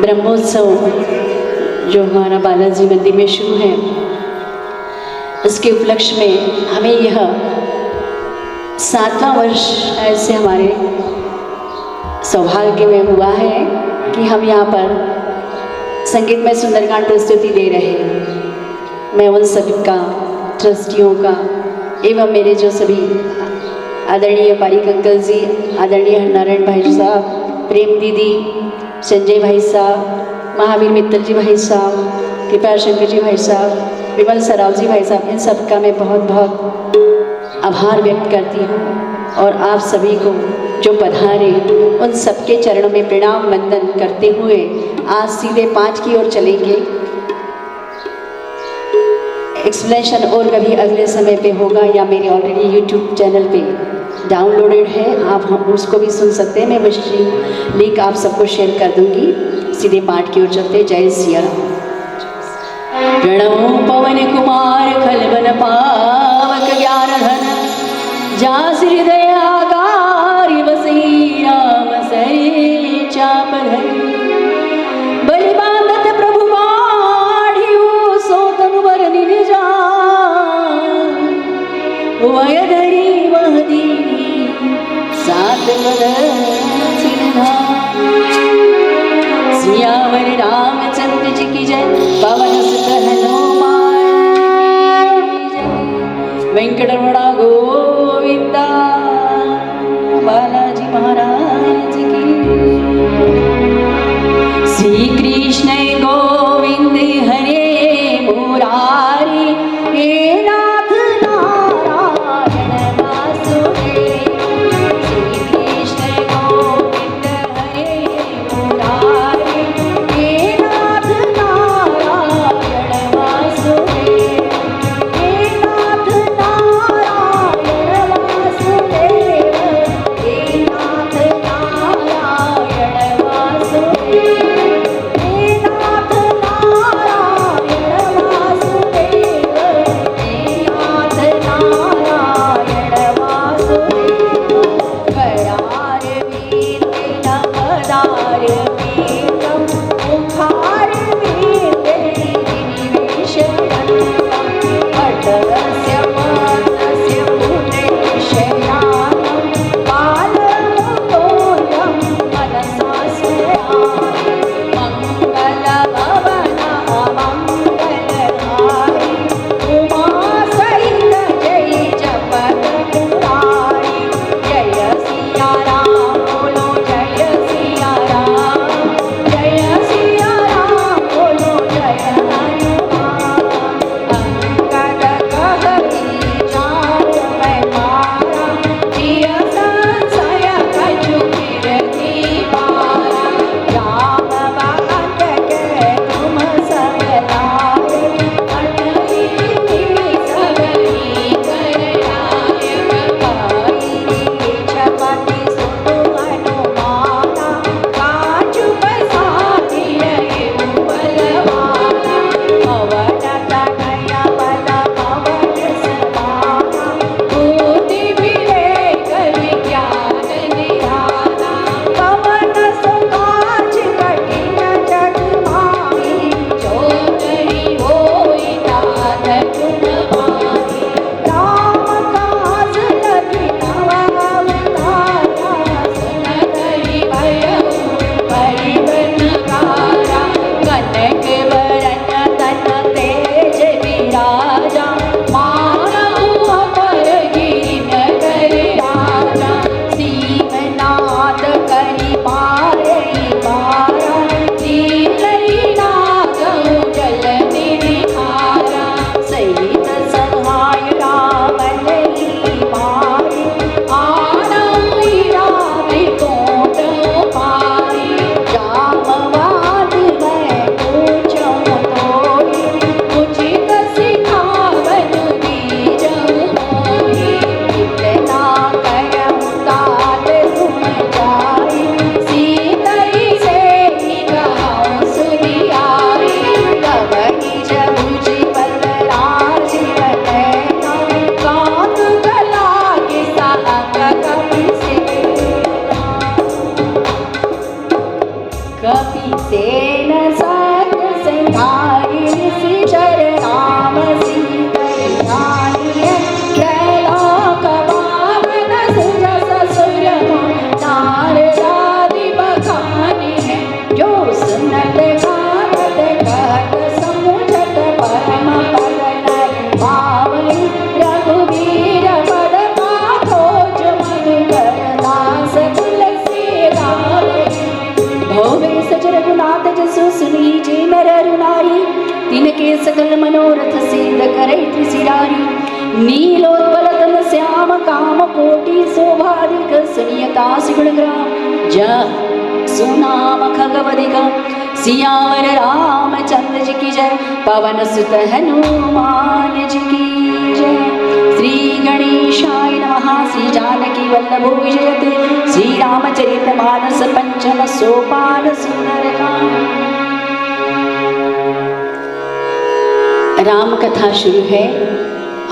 ब्रह्मोत्सव जो हमारा बालाजी मंदिर में शुरू है, उसके उपलक्ष्य में हमें यह 7वां वर्ष ऐसे हमारे सौभाग्य में हुआ है कि हम यहाँ पर संगीतमय सुंदरकांड प्रस्तुति दे रहे हैं। मैं उन सभी का, ट्रस्टियों का एवं मेरे जो सभी आदरणीय पारिक अंकल जी, आदरणीय हरनारायण भाई साहब, प्रेम दीदी, संजय भाई साहब, महावीर मित्तल जी भाई साहब, कृपा शंकर जी भाई साहब, विमल सराव जी भाई साहब, इन सब का मैं बहुत बहुत आभार व्यक्त करती हूँ। और आप सभी को जो पधारे उन सबके चरणों में प्रणाम वंदन करते हुए आज सीधे 5 की ओर चलेंगे। एक्सप्लेनेशन और कभी अगले समय पे होगा या मेरे ऑलरेडी यूट्यूब चैनल पे डाउनलोडेड है, आप उसको भी सुन सकते हैं। मैं वो लिंक आप सबको शेयर कर दूंगी। सीधे पाठ की ओर चलते। जय सिया राम। प्रणव पवन कुमार खलबन पावक ज्ञान धन, जास हृदयागारि बसई राम सरे चाप धरि। बलि बांधत प्रभु बाढ़ियो सो तनु बर निज जान, वय धरी वह दीनी सात बदन सियावर रामचंद्र जी की जय। पवन सुत हनुमान की जय। वेंकटरमणा गोविंदा, बालाजी महाराज की। श्री कृष्ण गोविंद हरे मुरारी, हे नाथ नारायण वासुदेव। श्री कृष्ण गोविंद हरे मुरारी, हे नाथ नारायण वासुदेव। हे नाथ नारायण विविध करई त्रिशिरारी नीलोत्पलतन श्याम काम कोटि शोभाधिक सुनियता सिगुणग्राम जय सुनाम खगवधिक सियावर रामचंद्र जी की जय पवन सुत हनुमान जी की जय श्री गणेशाय नमः श्री जानकी वल्लभो विजयते श्री रामचरितमानस पंचम सोपान सुंदरकांड। राम कथा शुरू है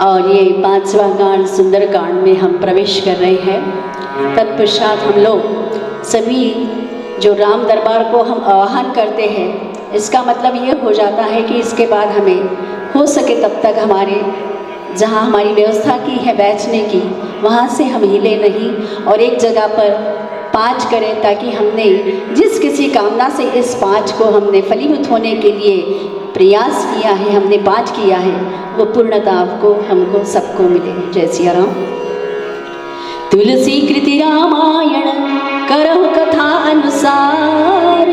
और ये 5वां कांड सुंदरकांड में हम प्रवेश कर रहे हैं। तत्पश्चात हम लोग सभी जो राम दरबार को हम आह्वान करते हैं, इसका मतलब ये हो जाता है कि इसके बाद हमें हो सके तब तक हमारे जहाँ हमारी व्यवस्था की है बैठने की, वहाँ से हम हिले नहीं और एक जगह पर 5 करें, ताकि हमने जिस किसी कामना से इस 5 को हमने फलीभूत होने के लिए प्रयास किया है, हमने 5 किया है, वो पूर्णता आपको हमको सबको मिले। जय सिया राम। तुलसी कृति रामायण करहु कथा अनुसार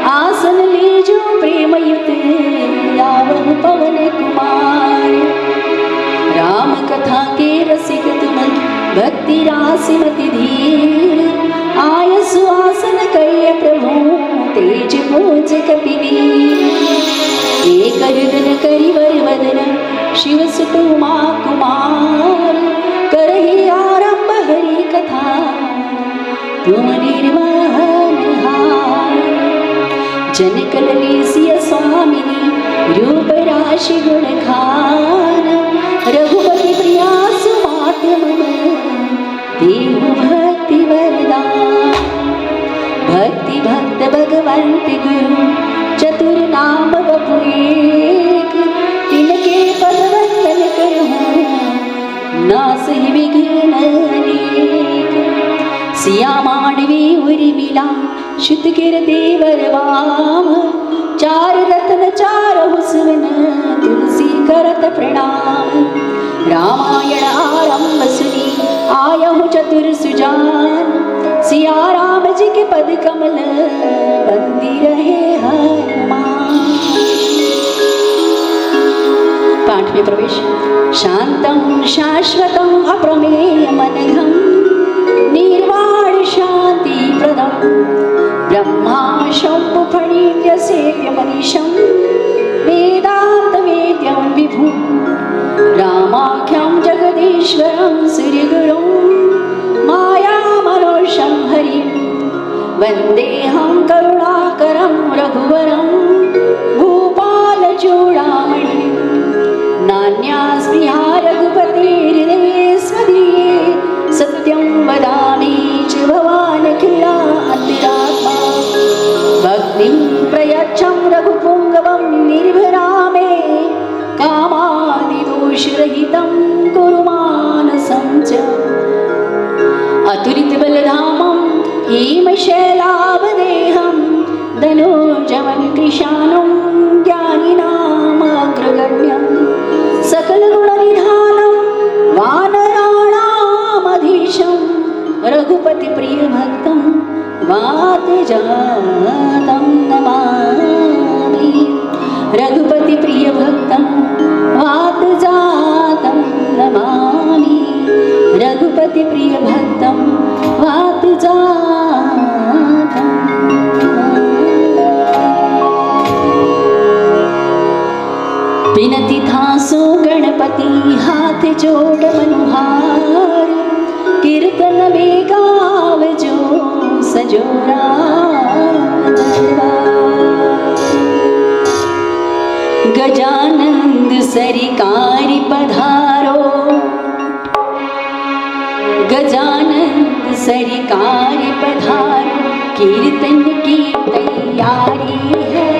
आसन लीजो प्रेमयुत आवहु पवन कुमार। राम कथा के रसिक तुम भक्ति रासिमति धीर आय सुआसन करिय प्रभु तेज पूज कपिवीर। एक हृदन करिवर वदन शिव सुत उमा कुमार करहि आरंभ हरि कथा तुम निर्वाहनहार। जनक ललिसिय स्वामिनी रूप राशि गुण खान रघुपति प्रिया सुमात मम देहु भक्ति वरदान। भक्ति भक्त भगवंत गुरु चतुर नाम बपु एक तिनके पद वंदन करहूँ नासहि विघ्न अनेक। सिया मानवी उर्मिला शुत गिर देवर वाम चार रत्न चारहु सुवन तुलसी करत प्रणाम। रामायण आरंभ सुनी आयहु चतुर सुजान सिया राम जी के पद कमल बंदी रहे हनुमान। पाठ में प्रवेश। शांतं शाश्वतं अप्रमेयमनघं निर्वाण शांति प्रदं ब्रह्मा शंभुफणीन्द्र सेव्यमनीशं वेदांत वेद्यं विभुं रामाख्यं जगदीश्वरं सूर्यगुरुं मायामनोषं हरिं वन्देऽहं करुणाकरं रघुवरं भूपालचूडामणिं। नान्यास्पृहा रघुपतिहृदये स्वदीये सत्यं वदामि च भवान् अखिलान्तरात्मा। भक्तिं प्रयच्छं रघुपुङ्गवं निर्भरामे कामादिदोषरहितं कुरु मानसं च। अतुलितबलधामं हेमशैलावदेहं धनुजवनं कृशानं ज्ञानिनामग्रगण्यं सकलगुणनिधानं वानराणामधीशं रघुपतिप्रियभक्तं वातजातं नमामि। रघुपतिप्रियभक्तं वातजातं नमामि। रघुपतिप्रियभक्तं वातजातं। विनती था सो गणपति हाथ जोड़ मनुहार कीर्तन में गावजो सजोरा गजानंद सरिकारी पधारो। गजानंद सरिकारी पधारो कीर्तन की तैयारी है।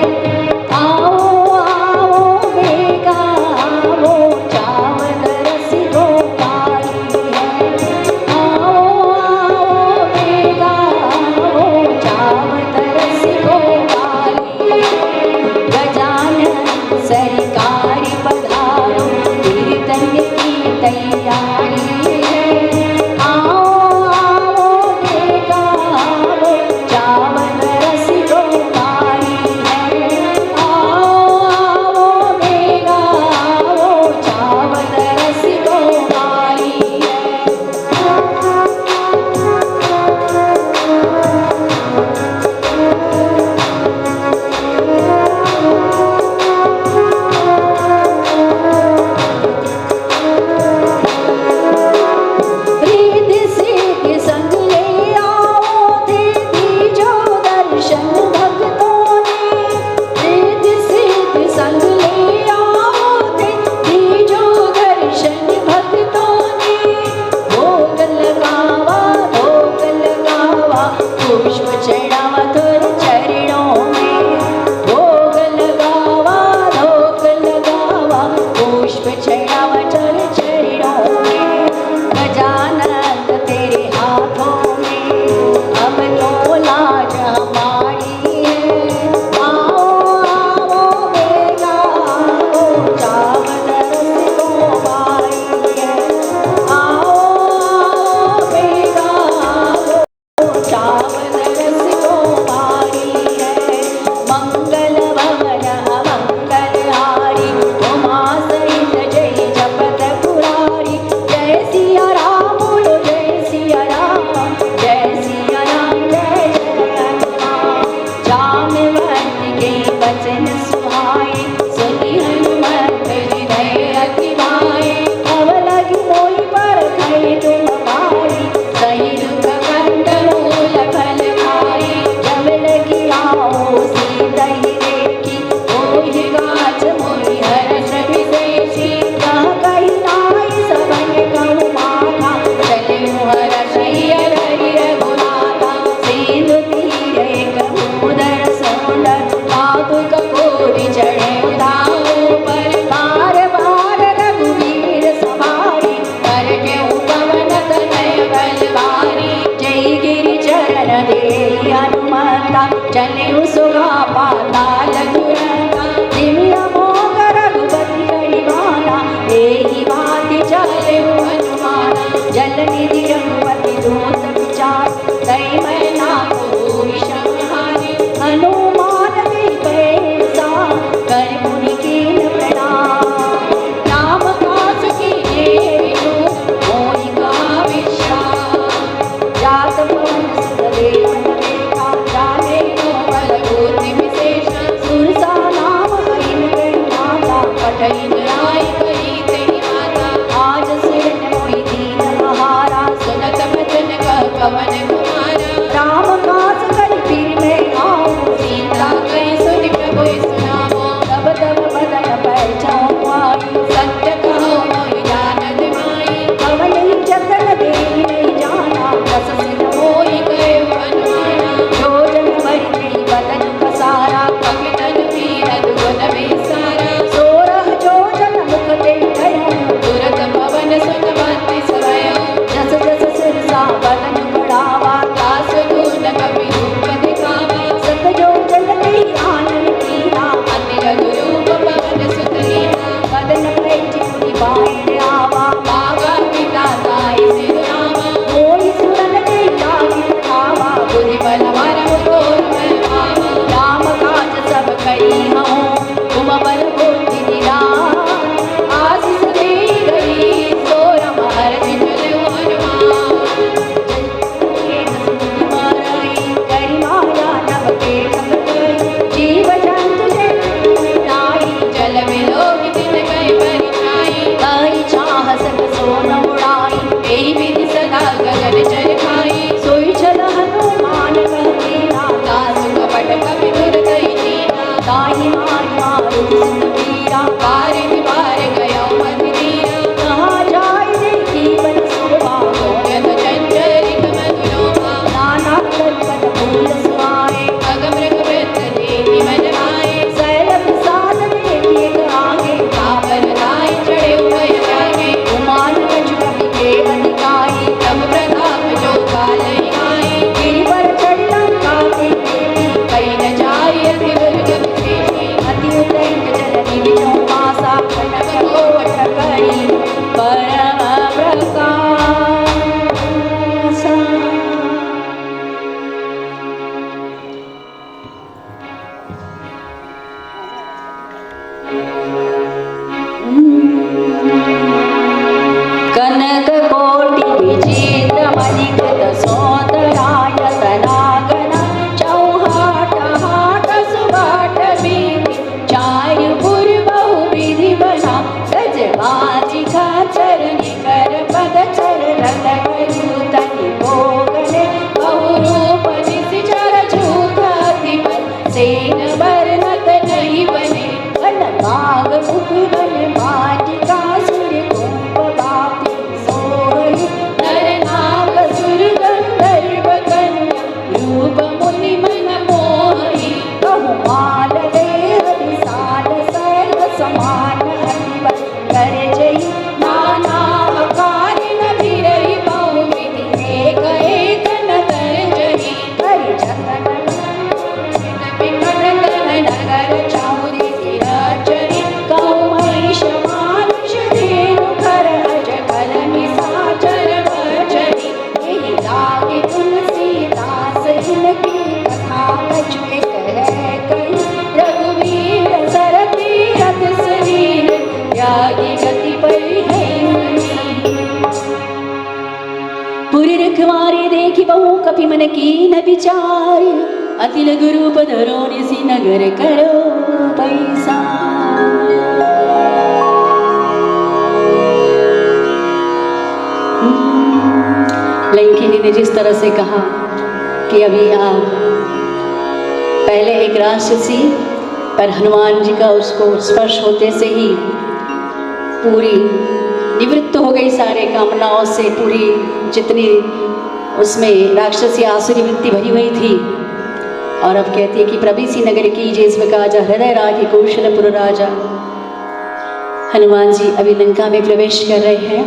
मारो सुनबीरा बार बार गया मंदिर कहाँ जाए देखी बन सुहागो यद चंचलित मधुलोभा नाना कल्पन फूल सुहाए अगम रघुवृत्त देखी मन भाए सैलभ साध देखिए आगे काबर धाय चढ़े उभय जागे उमान कछु कवि केव दिखाई तब प्रताप जो कालई आई गिरि पर चढ़ लंका के देखी कई न जाय अति दुर्गम देशी अति उदयन जलधि विजो पासा कनक कोट करी परम प्रकाशा कनक कोटि विचित्र मणिकृत सौंदराय तनागना चौहाट हाट सुबाट बीति चारुपुर बहुविधि बना गजबाजी का चरणी कर पद चर रत करूतनि भोगने बहुरूप निश्चर छूताति बल सेन वर्णत नहीं बने वन बाग मुकुवन वाटिका सुर कुंभ बापी सोहि नर नाग सुर गंधर्व कन्या रूप मुनि मन मोहि कहु माल देह विशाल शैल समान हरिवर कर जई नाना कारिन भिरहि बहुविधि एक एक नतर जहि कर जतन विकट गण नगर चाउरी विराजहि कहु महिष मानुष धेनु कर अज कल निशाचर भजहि यही लागे तुलसीदास इनकी कथा कछुए कहे कही रघुवीर सरतीरथ शरीर त्यागी गति परि है पुरी रखवारी देखी बहु कपि मन की न विचार अति लघु रूप धरो निसी नगर करो पैसा लंकिनी ने जिस तरह से कहा कि अभी आप पहले एक राक्षसी पर हनुमान जी का उसको स्पर्श होते से ही पूरी निवृत्त हो गई सारे कामनाओं से पूरी जितनी उसमें राक्षसी आसुरी वृत्ति भरी हुई थी। और अब कहती है कि प्रभीसी नगर की जिस काजा हृदय राखी कौशलपुर राजा। हनुमान जी अभी लंका में प्रवेश कर रहे हैं।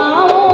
आओ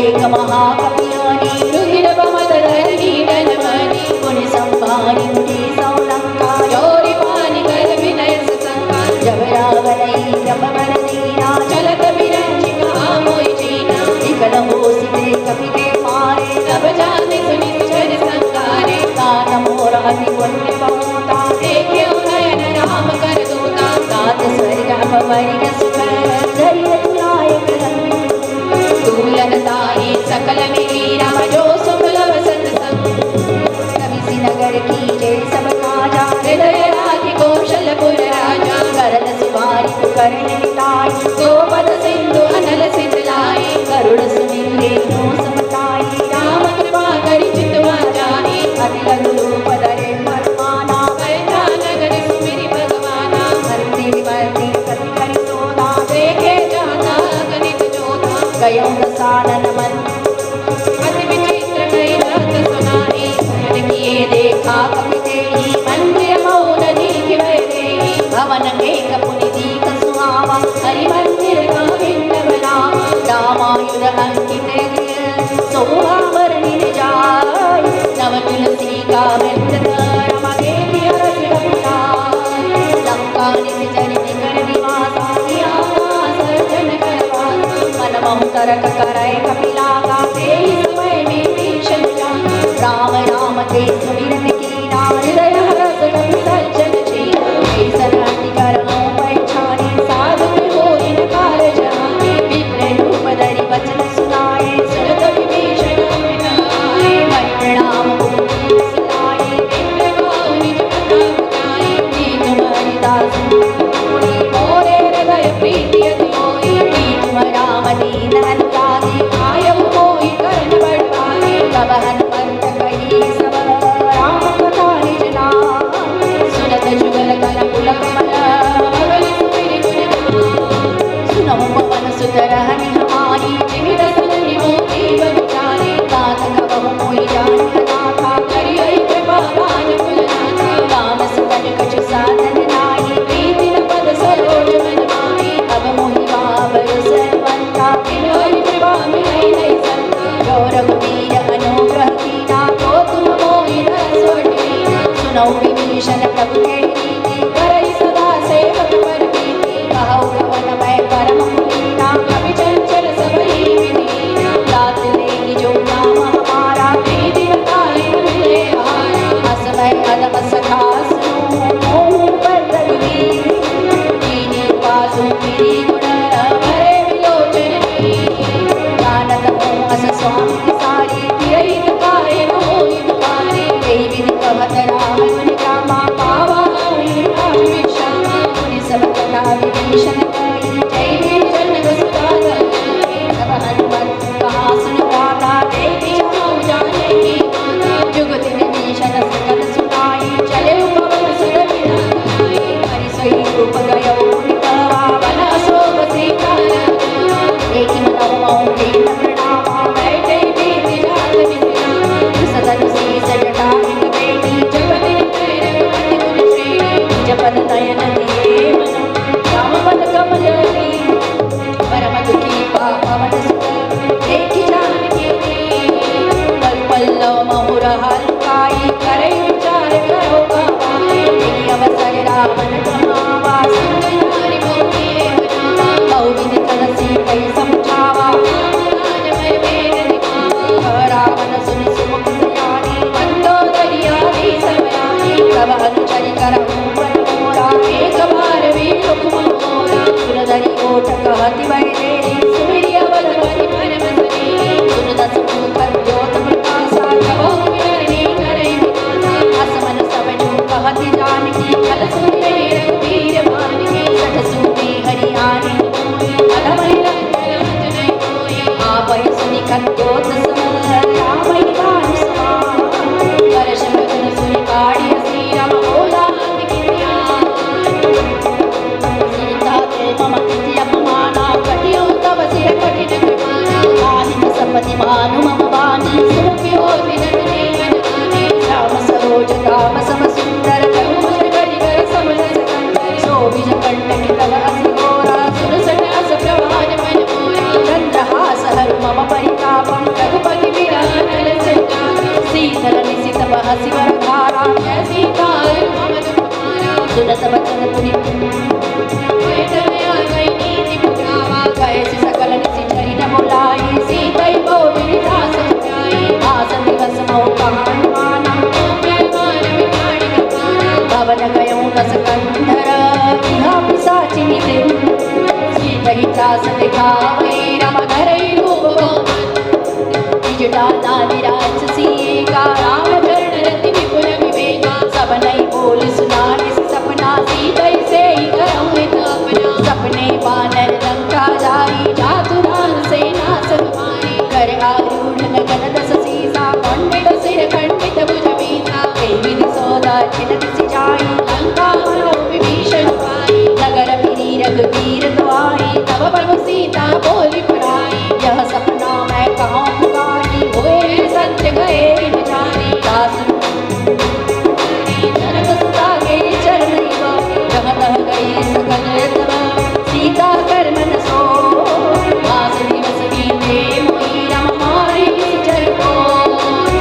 एक महाकपियोनि रुधिरपमदधरणि धनमणि पुनि संभारि मुनि सौलंका गौरिपाणि कर विनय ससंका जबरावरई जबवरदीना चलत विरंचिका मोहि जीना विकल होसिते कपि के मारे तब जाने सुनि चर संकारे दान मोर अति पुण्य बहुता देखे नयन राम कर दूता नाथ स्वर्ग अपवरिग सुख धैर्य तुलायक दूलनताहि सकल मिलीना जो सुमलव सतसंग कवि नगर की जय सब काजा हृदय राखि कौशलपुर राजा करल सुवारी करण निताई गोपद सिंधु अनल सिंधलाई करुण सुमिरे नो समताई राम कृपा करि चितवा जाहि अति लघु रूप धरे परमाना बैठा नगर सुमिरि भगवाना हरति विमर्ति कति करि सोना देखे जाता गणित जोधा गयो दसानन मन अति विचित्र कई रात सुनाई भजन किए देखा कपि देहि मंदिर मौन दीख बैठे भवन एक पुनि दीख सुहावा हरि मंदिर का भिन्न बनावा रामायुध अंकित गृह सोहावर निर्जाय नव तुलसी का वृंद रम देवी हरस रघुनाथ लंका निज चरित कर निवासा किया सर्जन करवासा मन महु तरक करय कपिलागा तेहि समय में भीषण जाना राम राम ते सुमिरन कीना हृदय हरस कपि सज्जन छीना ऐसन अति करऊं पैछानी साधु होई न कारज आए विप्र रूप धरि वचन सुनाए सुरत विभीषण मिलाए हरि प्रणाम भूमि सुनाए इंद्र भाव निज प्रताप गाए तुम हरिदास मोहि मोरे हृदय प्रीति अति होई तुम राम दीन अनुरागी आयु मोहि करण बढ़वाए तब हनुमंत कही सब राम कथा निज नाम सुनत जुगल कर कुल कमल भगल सुमिरि गुण गान सुनहु पवन सुत रहनि हमारी जिमित सनहि मोहि बचारे गात कबहु मोहि जानत नाथा करि हरि कृपा गान कुलनाथा राम सकल कछु साधन नाहि प्रीति न पद सरोज मन माही अब मोहि बाबर सर्वंता बिन हरि कृपा मिलै नै संता गौरव वीर अनुग्रह कीना तो तुम मोहि धरस वटीना सुनौ विभीषण प्रभु के नीति करई सदा सेवक पर प्रीति कहौ कवन मैं परम मुनीना कवि चंचल सबहि विनीना लात लेहि जो नाम हमारा तेहि दिन काहे न मिले आहारा असमय अदम सखा सुनो मोह पर रघुवीर दीने पासु मेरी गुण भरे विलोचन मीरी जानत मोह अस स्वामी सारी रहित काहे न होई दुखारे देहि विधि कहत राम मुनि रामा पावा होई राम विश्रामा मुनि सब कथा विभीषण कही जय भीषण सुता धरणी तब हनुमंत कहा सुन गाता देवी हूँ जाने की माता जुगत विभीषण सकल सुनाई चले पवन सुर बिना गाई हरि सोई रूप गयो मुनि कहवा बन अशोक सीता एक मनौ मौ देव प्रणामा बैठे बीति जात निसिरामा सदन शीस जटा बेटी जगत नित्य रघुपति गुण श्रेणी जपन नयन दिए मनो राम पद कमल लीन परम दुखी पावन सुत देखि जानकी पल पल्लव महुर हल्काई करई विचार करो गवाई तेरी अवसर रावण कहावा संग नारी मोहिए बनावा बहुविध तुलसी कई समझावा राम मैं वेद दिखावा रावण सुन सुमुख सयानी मंदोदरी आदि समयानी तब अनुचरि करहु बन मोरा एक बार भी हुक्म मोरा सुरधरि ओठ कहति बैठे सुमिरि अवध बलि परम सनी सुन दस मुख ज्योत प्रकाशा कबहु विरणी करई विकासा असमन सब जो कहति जानकी फल सुनते रघुवीर भानकी सठ सूते हरियाणी अधमहि लंघन नहीं कोई आपहि सुनि कंजोत सम रामहि दान समान करश मगन सुनि काढ़ी श्री राम बोला की प्यार सीता ते मम तिथि अपमाना कटियो तब सिर कठिन कृपाना आहित सपति मानु मम बानी सुमुखी हो विनन नीवन आने राम सरोज राम सम सुंदर रघुबर करि कर समन सकंदर शोभिज कंटक तव अति घोरा सुरसट अस प्रवान मन मोरा चंद्रहास हर मम परितापम सकंधर इहा पिशाचिनी वृंद सीतहि त्रास दिखावे रम धरई रूप जटाता विराजसी का राम चरण रति विपुल विवेका सब नहीं बोल सुना इस सपना सीतई से ही करऊं हित अपना सपने बानर लंका जाई जातुरान सेना सतमारी कर आरूढ़ नगन दस सीसा खंडित सिर खंडित भुज बीसा विधि सौदा छिनत सिजाई लंका हरो विभीषण पाई नगर फिरी रघुवीर दुआई तब प्रभु सीता बोली पराई यह सपना मैं कहूँ पुकारी होए सत्य गए विचारी दास जनक सुता के चरण जहाँ तह गई सकल तब सीता कर मन सो मास दिवस बीते मोई रम मारे चर को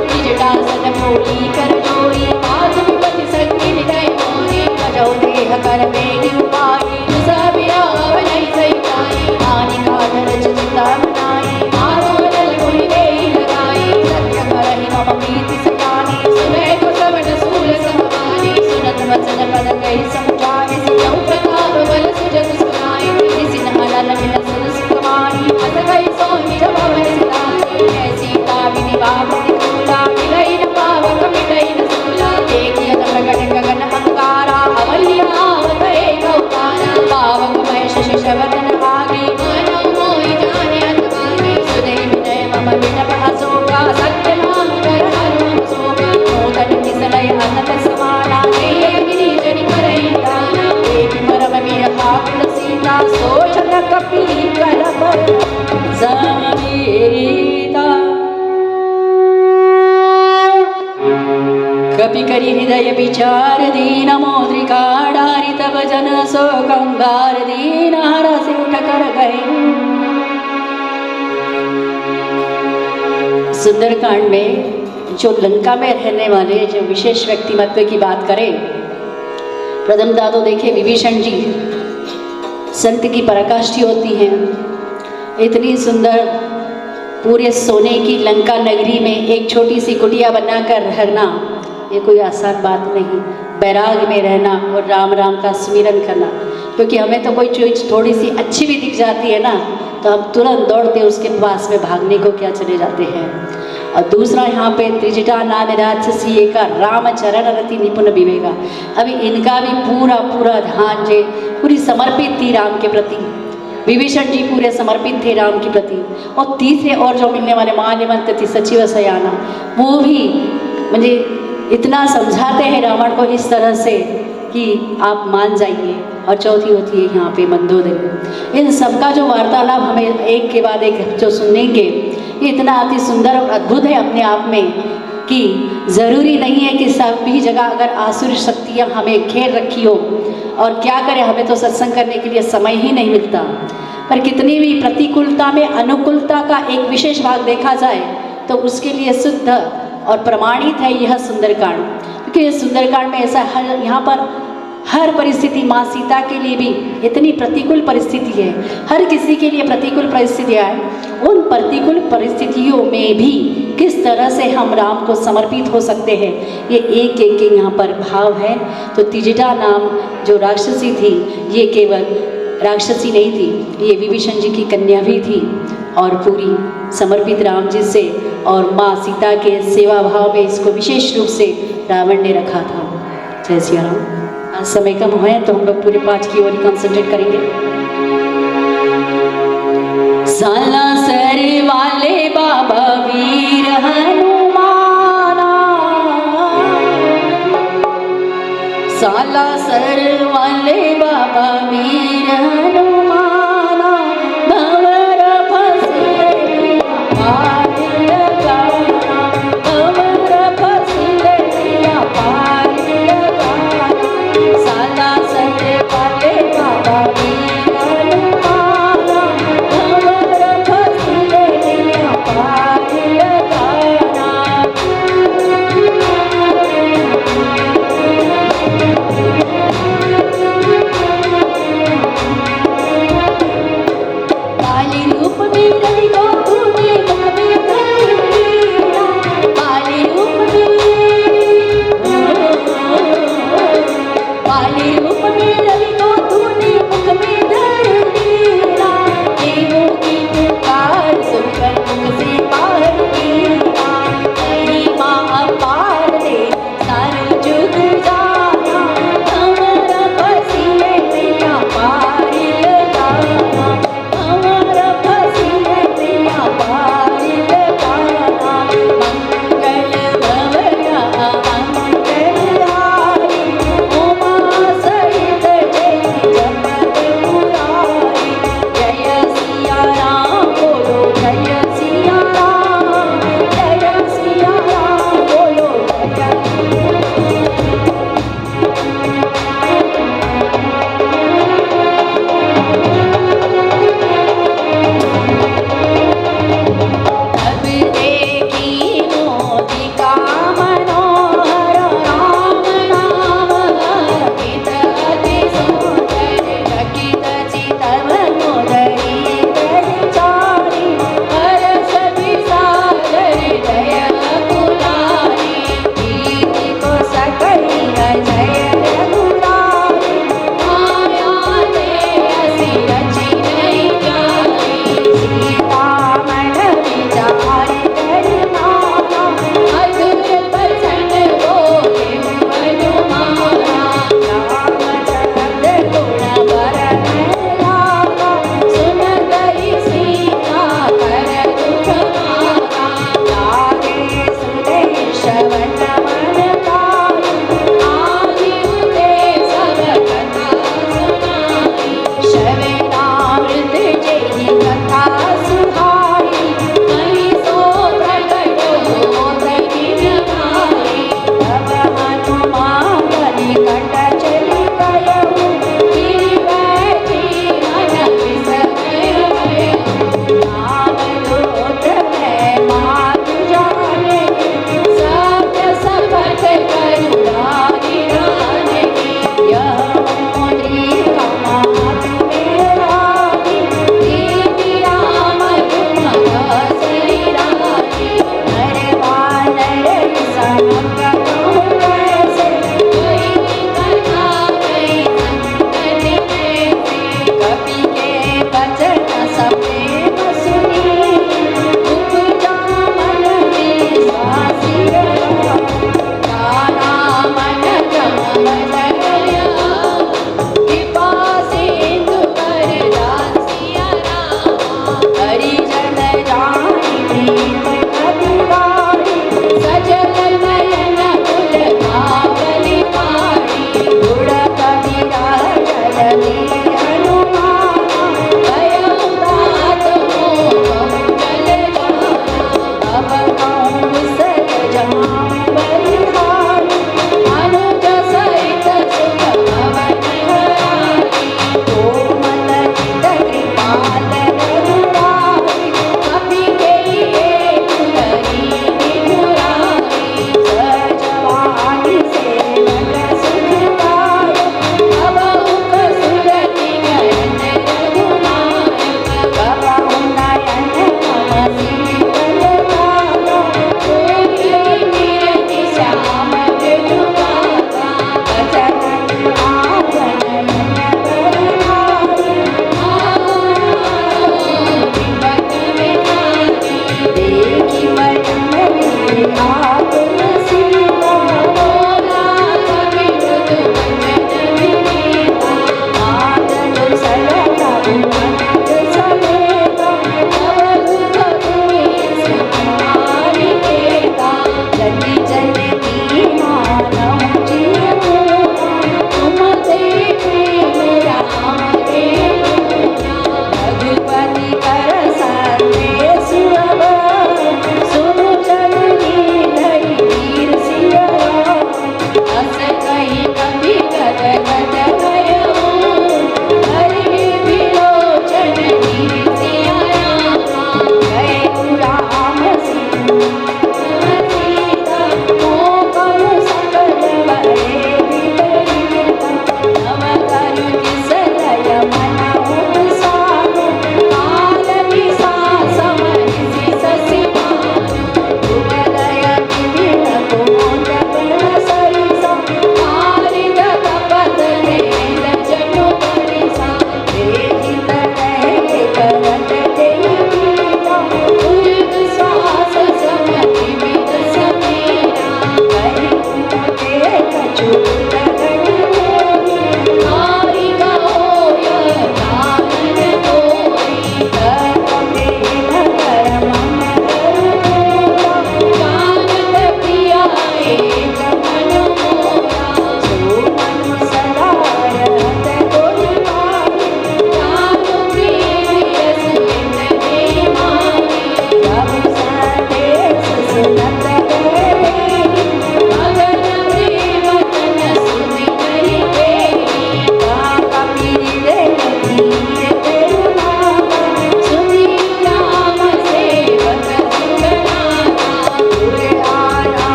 निजटा सन मोली कर जोई माधु पति संगी निदय मोरी भजौ देह कर मेरी उपाई सब राव नहीं सही पाई हानि का धरज चिता बनाई मारो बदल कोई दे लगाई सत्य करहि मम प्रीति सयानी सुने को श्रवण सूल समानी सुनत वचन पद कहि समझाई सियौ प्रताप बल सुजग सुनाई निसिन मलन मिल सुन सुकमानी अस गई सोनि जवान सिताई है सीता विनिवाह प्रतिकूला मिलई न पावक मिटई न सूला देखिय प्रगट गगन अंगारा अवलियावत एक अवतारा पावक मय शशि शवदन भागी मानव मोहि जाने अतभागी सुने विनय मम विनप अशोका सत्य नाम कर हरुम शोका मोदन निसलय अनत समाना देय गिरि जनि करई दाना एक परम वीर आकुल सीता सोचन कपि करब समीता कपि करि हृदय विचार दीन मोद्रिका डारि तब जन सो कंगार दीन हरस उठ कर गए। सुंदरकांड में जो लंका में रहने वाले जो विशेष व्यक्तिमत्व की बात करें, प्रथमतः तो देखिए विभीषण जी संत की पराकाष्ठी होती है। इतनी सुंदर पूरे सोने की लंका नगरी में एक छोटी सी कुटिया बनाकर रहना ये कोई आसान बात नहीं। बैराग में रहना और राम राम का स्मरण करना, क्योंकि हमें तो कोई चीज़ थोड़ी सी अच्छी भी दिख जाती है ना तो हम तुरंत दौड़ते उसके पास में भागने को क्या चले जाते हैं। और दूसरा यहाँ पे त्रिजटा नाम राक्षसी का रामचरण रति निपुण विवेका, अभी इनका भी पूरा पूरा ध्यान जे पूरी समर्पित थी राम के प्रति। विभीषण जी पूरे समर्पित थे राम के प्रति। और तीसरे और जो मिलने वाले माल्यवंत थी सचिव सयाना, वो भी मुझे इतना समझाते हैं रावण को इस तरह से कि आप मान जाइए। और चौथी होती है यहाँ पे मंदोदरी। इन सबका जो वार्तालाप हमें एक के बाद एक जो सुनेंगे ये इतना अति सुंदर और अद्भुत है अपने आप में कि ज़रूरी नहीं है कि सभी जगह अगर आसुरी शक्तियाँ हमें घेर रखी हो और क्या करें, हमें तो सत्संग करने के लिए समय ही नहीं मिलता। पर कितनी भी प्रतिकूलता में अनुकूलता का एक विशेष भाग देखा जाए तो उसके लिए शुद्ध और प्रमाणित है यह सुंदरकांड। क्योंकि इस सुंदरकांड में ऐसा यहाँ पर हर परिस्थिति माँ सीता के लिए भी इतनी प्रतिकूल परिस्थिति है, हर किसी के लिए प्रतिकूल परिस्थितियाँ हैं। उन प्रतिकूल परिस्थितियों में भी किस तरह से हम राम को समर्पित हो सकते हैं ये एक एक के यहाँ पर भाव है। तो त्रिजटा नाम जो राक्षसी थी ये केवल राक्षसी नहीं थी, ये विभीषण जी की कन्या भी थी और पूरी समर्पित राम जी से और माँ सीता के सेवा भाव में इसको विशेष रूप से रावण ने रखा था। जय सिया राम। आज समय कम हुए तो हम लोग पूरे पाठ की ओर ही कंसंट्रेट करेंगे। साला सर वाले बाबा वीर हनुमाना, साला सर वाले बाबा वीर हनुमाना, भंवर फंसे पार लगाना, भंवर फंसे पार लगाना, साला सर वाले बाबा वीर हनुमाना, भंवर फंसे पार लगाना। काली रूप में रवि को तूने कभी देखा, काली रूप में काली रूप में रवि को तूने मुख में धर दिया, देवों की पुकार सुनकर मुख से बाहर किया, महिमा अपार दे सारे जुग जाना, हमारा फसीले मैया पार लगाना, हमारा फसीले मैया पार लगाना, मंगल भवया मंगलहारी, उमा सहित जय जगत मुरारी, जय सिया राम बोलो जय सिया राम, जय सिया राम बोलो जय अब देखी मोदी का मनोहर राम नाम अंकित अति सुंदर, चकित चित मनोदरी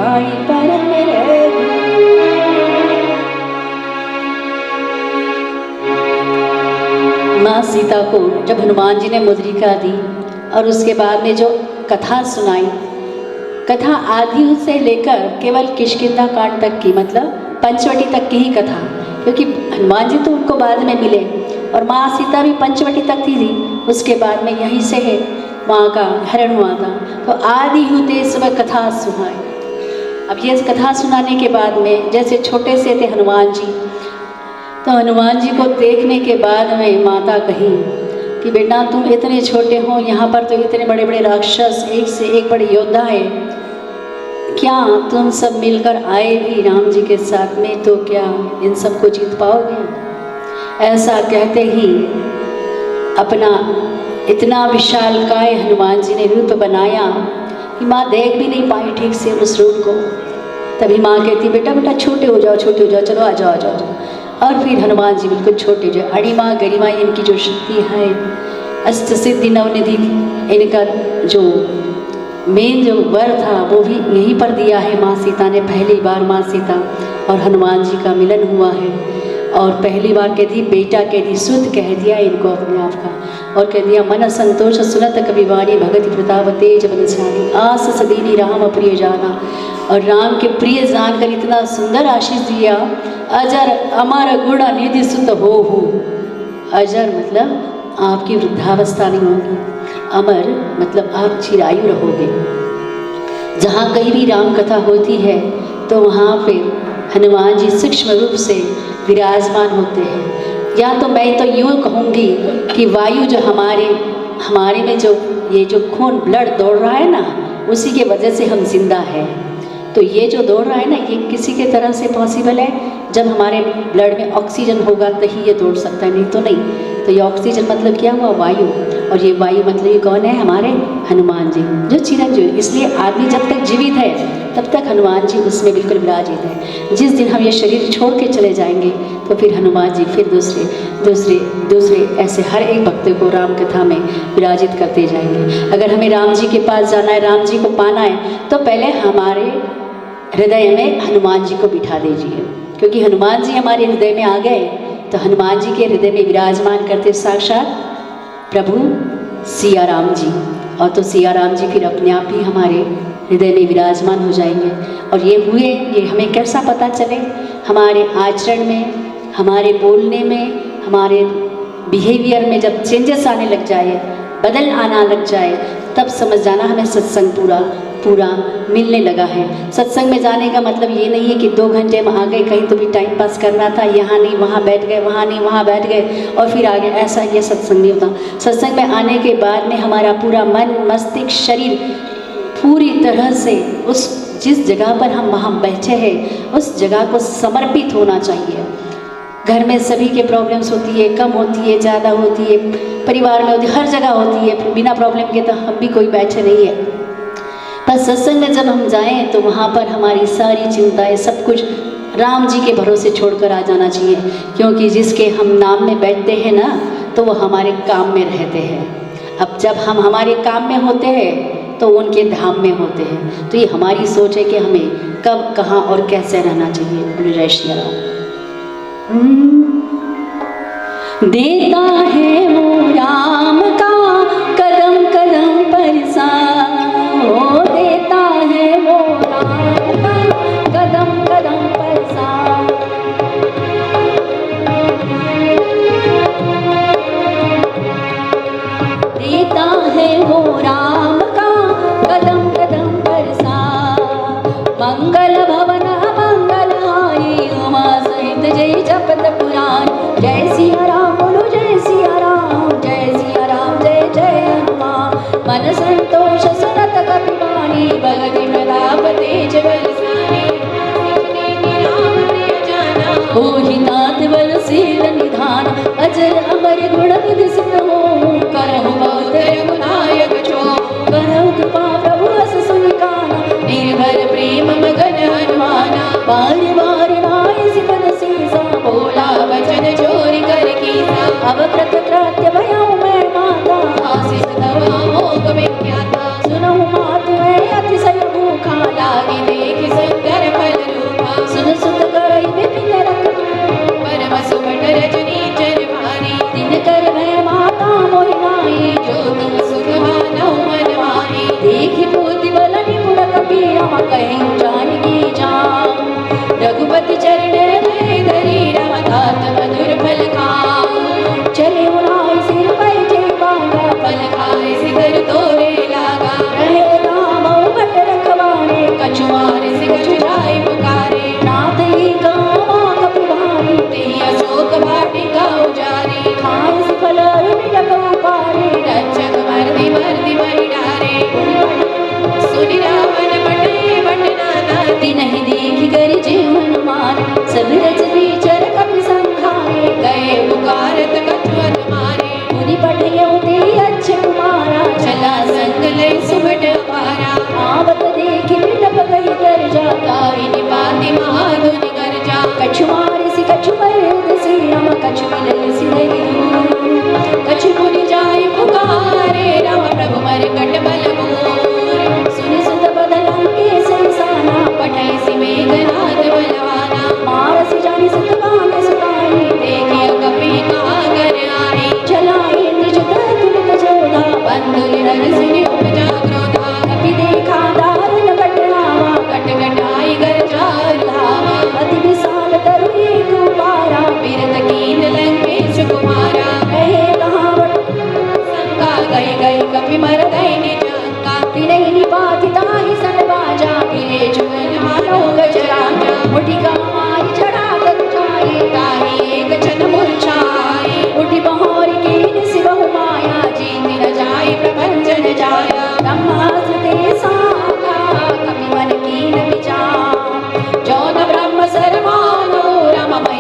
भाई परम रघु। माँ सीता को जब हनुमान जी ने मुद्रिका दी और उसके बाद में जो कथा सुनाई, कथा आदि से लेकर केवल किष्किंधा कांड तक की, मतलब पंचवटी तक की ही कथा, क्योंकि हनुमान जी तो उनको बाद में मिले और माँ सीता भी पंचवटी तक थी। उसके बाद में यहीं से है माँ का हरण हुआ था। तो आदि होते सब कथा सुनाई। अब ये कथा सुनाने के बाद में जैसे छोटे से थे हनुमान जी, तो हनुमान जी को देखने के बाद में माता कही कि बेटा तुम इतने छोटे हो, यहाँ पर तो इतने बड़े बड़े राक्षस, एक से एक बड़े योद्धा है, क्या तुम सब मिलकर आए भी राम जी के साथ में तो क्या इन सबको जीत पाओगे? ऐसा कहते ही अपना इतना विशालकाय हनुमान जी ने रूप बनाया कि माँ देख भी नहीं पाई ठीक से उस रूप को। तभी माँ कहती बेटा बेटा छोटे हो जाओ, छोटे हो जाओ, चलो आ जाओ आ जाओ। और फिर हनुमान जी बिल्कुल छोटे हो जाए। अणिमा गरिमा इनकी जो शक्ति है, अष्ट सिद्धि नवनिधि, इनका जो मेन जो वर था वो भी यहीं पर दिया है माँ सीता ने। पहली बार माँ सीता और हनुमान जी का मिलन हुआ है और पहली बार कह दी बेटा, कह दी सुध, कह दिया इनको अपने आप का, और कह दिया मन संतोष सुनत कविवाणी भगति प्रताप तेज बलशाली आस सदीनी राम प्रिय जाना। और राम के प्रिय जानकर इतना सुंदर आशीष दिया, अजर अमर गुण निधि सुत हो। अजर मतलब आपकी वृद्धावस्था नहीं होगी, अमर मतलब आप चिरायु रहोगे। जहाँ कहीं भी राम कथा होती है तो वहाँ पे हनुमान जी सूक्ष्म रूप से विराजमान होते हैं। या तो मैं तो यूँ कहूँगी कि वायु जो हमारे में जो ये जो खून ब्लड दौड़ रहा है ना, उसी के वजह से हम जिंदा हैं। तो ये जो दौड़ रहा है ना, ये किसी के तरह से पॉसिबल है जब हमारे ब्लड में ऑक्सीजन होगा तभी ये दौड़ सकता है, नहीं तो नहीं। तो ये ऑक्सीजन मतलब क्या हुआ? वायु। और ये वायु मतलब ये कौन है? हमारे हनुमान जी जो चिरंजीव। इसलिए आदमी जब तक जीवित है तब तक हनुमान जी उसमें बिल्कुल विराजित है। जिस दिन हम ये शरीर छोड़ के चले जाएंगे तो फिर हनुमान जी फिर दूसरे ऐसे हर एक भक्त को राम कथा में विराजित करते जाएंगे। अगर हमें राम जी के पास जाना है, राम जी को पाना है, तो पहले हमारे हृदय में हनुमान जी को बिठा दीजिए, क्योंकि हनुमान जी हमारे हृदय में आ गए तो हनुमान जी के हृदय में विराजमान करते साक्षात प्रभु सिया राम जी। और तो सिया राम जी फिर अपने आप ही हमारे हृदय में विराजमान हो जाएंगे। और ये हुए, ये हमें कैसा पता चले? हमारे आचरण में, हमारे बोलने में, हमारे बिहेवियर में जब चेंजेस आने लग जाए, बदल आना लग जाए, तब समझ जाना हमें सत्संग पूरा मिलने लगा है। सत्संग में जाने का मतलब ये नहीं है कि 2 घंटे में आ गए, कहीं तो भी टाइम पास करना था, यहाँ नहीं वहाँ बैठ गए, वहाँ नहीं वहाँ बैठ गए और फिर आ गए, ऐसा ये सत्संग नहीं होता। सत्संग में आने के बाद में हमारा पूरा मन, मस्तिष्क, शरीर पूरी तरह से उस जिस जगह पर हम वहाँ बैठे हैं उस जगह को समर्पित होना चाहिए। घर में सभी के प्रॉब्लम्स होती है, कम होती है, ज़्यादा होती है, परिवार में होती है, हर जगह होती है। बिना प्रॉब्लम के तो हम भी कोई बैठे नहीं है। पर सत्संग में जब हम जाएं तो वहाँ पर हमारी सारी चिंताएं, सब कुछ राम जी के भरोसे छोड़कर आ जाना चाहिए, क्योंकि जिसके हम नाम में बैठते हैं ना तो वो हमारे काम में रहते हैं। अब जब हम हमारे काम में होते हैं तो उनके धाम में होते हैं। तो ये हमारी सोच है कि हमें कब, कहाँ और कैसे रहना चाहिए। बोलो जय श्री राम। देता है वो राम का कदम कदम पर साथ, ओ देता है वो राम का कदम कदम पर साथ। देता है वो राम का कदम कदम पर साथ। मंगल भवन मंगलहारी उमा सहित जय जपत पुराण। जय सिया राम बोलो जय सिया राम, जय सिया राम जय जय हनुमान। मन संतोष सुनत कपिवाणी भगति प्रताप तेज बलशाली। होहि तात बल शील निधान अजर अमर गुण निधि सिद्ध हो। करहु बहुत रघुनायक छो, करहु कृपा प्रभु अस सुनि काना। निर्भर प्रेम मगन हनुमाना, बार बार नाय सिपद सीसा। बोला वचन चोरी कर कीसा, अब कृत कृत्य भयउ मैं माता। आशीष दवा मोग विख्याता, सुनहु मातु मैं अतिशय भूखा। लागी देख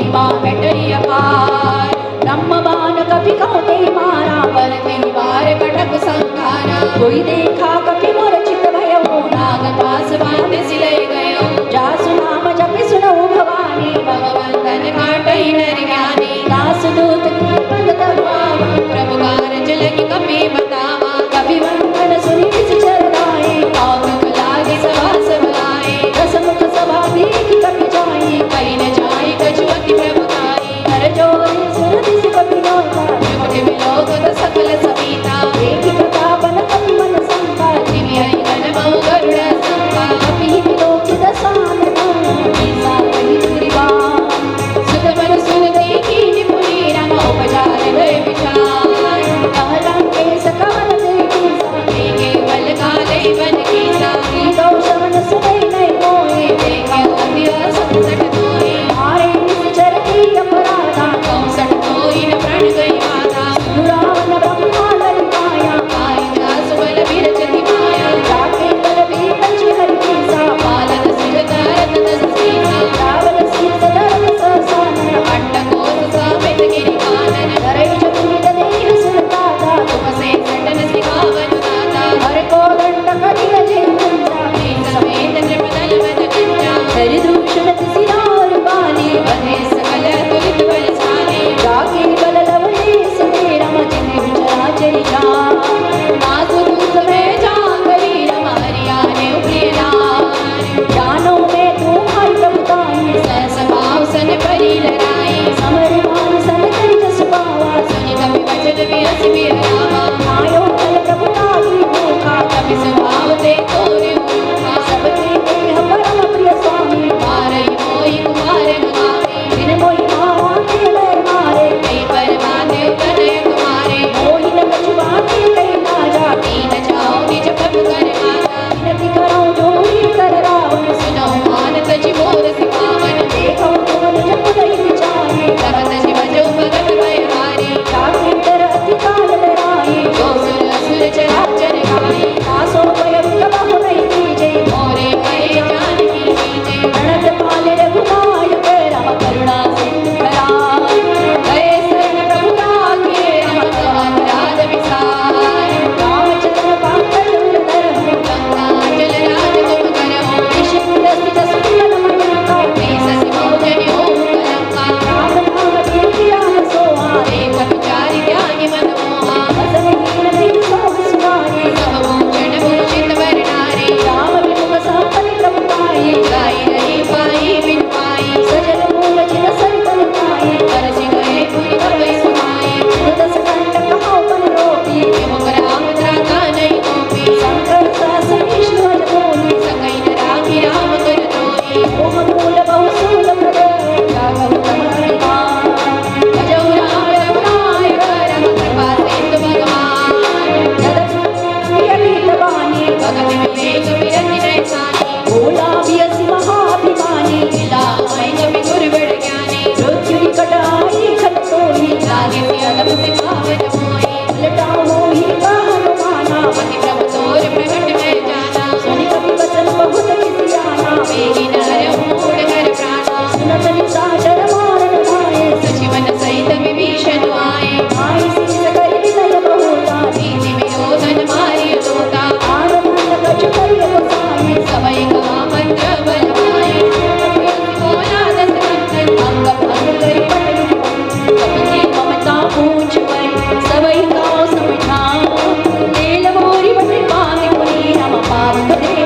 महिमा मिटई अपार ब्रह्म बाण कपि कहते मारा पर तिहि बार कटक संहारा कोई देखा कपि मोर चित भयो नाग पास बांध सिले गयो जासु नाम जपि सुनऊ भवानी भगवंतन काटई नर ज्ञानी दास दूत की पद दबावा प्रभु कारज लगी कपि बतावा कपि वंदन सुनि विस चरणाए कौतुक लागे सभा सब आए रसमुख सभा देखि कपि जाई कहीं न जाई कछु अति प्रभुताई हर जोरे सुर दिस कपि नोता विमुख विलोकत सकल सविता देखि प्रतापन कपि मन संता दिव्य हरि गण बहु गरुड़ संपा कपि विलोकित सानना ईसा कहि दुरिबा सुत बन सुन देखी निपुणी राम उपचार गए विचार कहला के सकवन देखी साके केवल काले बन की साकी दो शवन सुनै नहीं मोए देखे अति असंसट तोए मारे निश्चर की अपराधा कौसट तोई न प्रण गई माता दुरावन ब्रह्मा ललिताया आई दास बल विरचति माया जाके बल भी पंच हरि की सा पालन सिजत रत दस सीसा रावल शीस धर्म ससानन अट्टकोर सामित गिरि कानन धरई चतुर्विध देह सुरताता तुम से सटन सिखावन दाता हर को दंड कटिल जय कुंजा मेघ समेत नृपदल मन कुंजा हरि दूषण सिरार बाली बधे सकल तुलित बलशाली जाके बल लवले सदे रम जिते चराचरि जान नासु दूत में जांगरी रम हरियाने प्रिय नार जानो में तुम्हारी प्रभुताई सहस भाव सन परी लराई समर मान सन करि जस पावा सुनि कपि वचन विरस विरावा आयो कल प्रभुताई भूखा कपि स्वभाव ते तोरे भूखा सबके देह परम प्रिय स्वामी मारई मोहि कुमार गामी बिन मोहि मारा के लय मारे कई परमाने तनय तुम्हारे मोहि न कछु बाकी कई लाजा कीन जाओ निज प्रभु कर माता विनति करो जोरी कर रावण सुनो मान तजि मोर सिखावन देखो तुम निज पुरई विचारे तब तजि भजो भगत भय हारी जाके कर अति काल लड़ाई जो सुर असुर चराचर गाई दासो भय बहु नहीं कीजे मोरे भय जानकी कीजे प्रणत पाले रघुनायक राम करुणा सिंधु कराय गए शरण प्रभु राखे राम अपराध विसार रामचंद्र पाकर धर्म गंगा जल राज तुम करो ऋषि दस जस कुल मयंका ससि बहुजन ओम कलंका राम नाम देहि राम सोहा एक विचारि ध्यानि मन मोहा भजन हीन देहि सोह सुनारे सब भूषण भूषित वर नारे राम विमुख संपत्ति प्रभु पाई गाई नहीं पाई बिन पाई सजल मूल जिन संतन पाई तरसि गए पुनि भवै सुनाई दस कंठ कहो बन रोपी विमुख राम त्राता नहीं गोपी शंकर सहस विष्णु हर बोली सकई न राखी राम कर तोरी मोह मूल बहु सूल प्रदय जागव तुम्हारे गान भजौ राम रघुनायक राम कृपा सिंधु भगवान जगत अतीत वाणी भगत विवेक विरति नहीं सानी भोला बियसि महाभिमानी मिला मैं कवि गुरुवर ज्ञानी मृत्यु निकट आई खत सोई लागे अदब सिखावत मोई लटाओ मोहि कहन माना पति प्रभु तोर प्रगट में जाना सुनि कपि वचन बहुत किसी आना मेरी नर मूड कर प्राणा सुनत निशाचर मारन भाए सचिवन सहित विभीषण आए आई शीस कर विनय बहुता नीति विरोधन मारि दोता आनंद कछु करिय गोसाई सबई कहा मंत्र बलवाई बोला दस कंठन अंग भंग करि पटि कपि ममता पूछ पर सबई गाँव समझाओ तेल मोरी बटे पाग पुनि हम पाप दे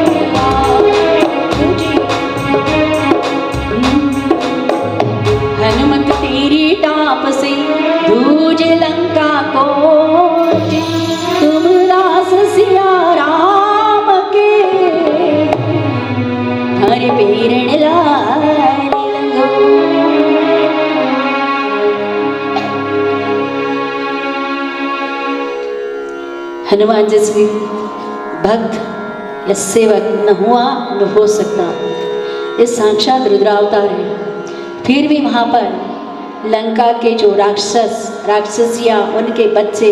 हनुमत तेरी टाप से धूज लंका को तुम दास सिया राम के हरि पेरण लारि लंगो। हनुमान जैसे भक्त या सेवक न हुआ न हो सकता। ये साक्षात रुद्रावतार है। फिर भी वहाँ पर लंका के जो राक्षसियाँ उनके बच्चे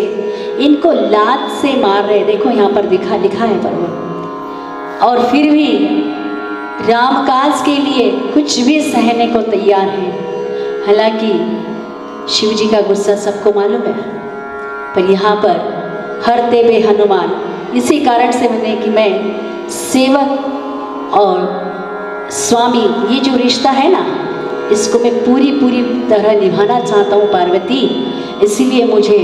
इनको लात से मार रहे, देखो यहाँ पर लिखा है पर्वत, और फिर भी रामकाज के लिए कुछ भी सहने को तैयार है। हालांकि शिव जी का गुस्सा सबको मालूम है, पर यहाँ पर हरते बे हनुमान, इसी कारण से मैंने कि मैं सेवक और स्वामी ये जो रिश्ता है ना, इसको मैं पूरी तरह निभाना चाहता हूँ पार्वती, इसीलिए मुझे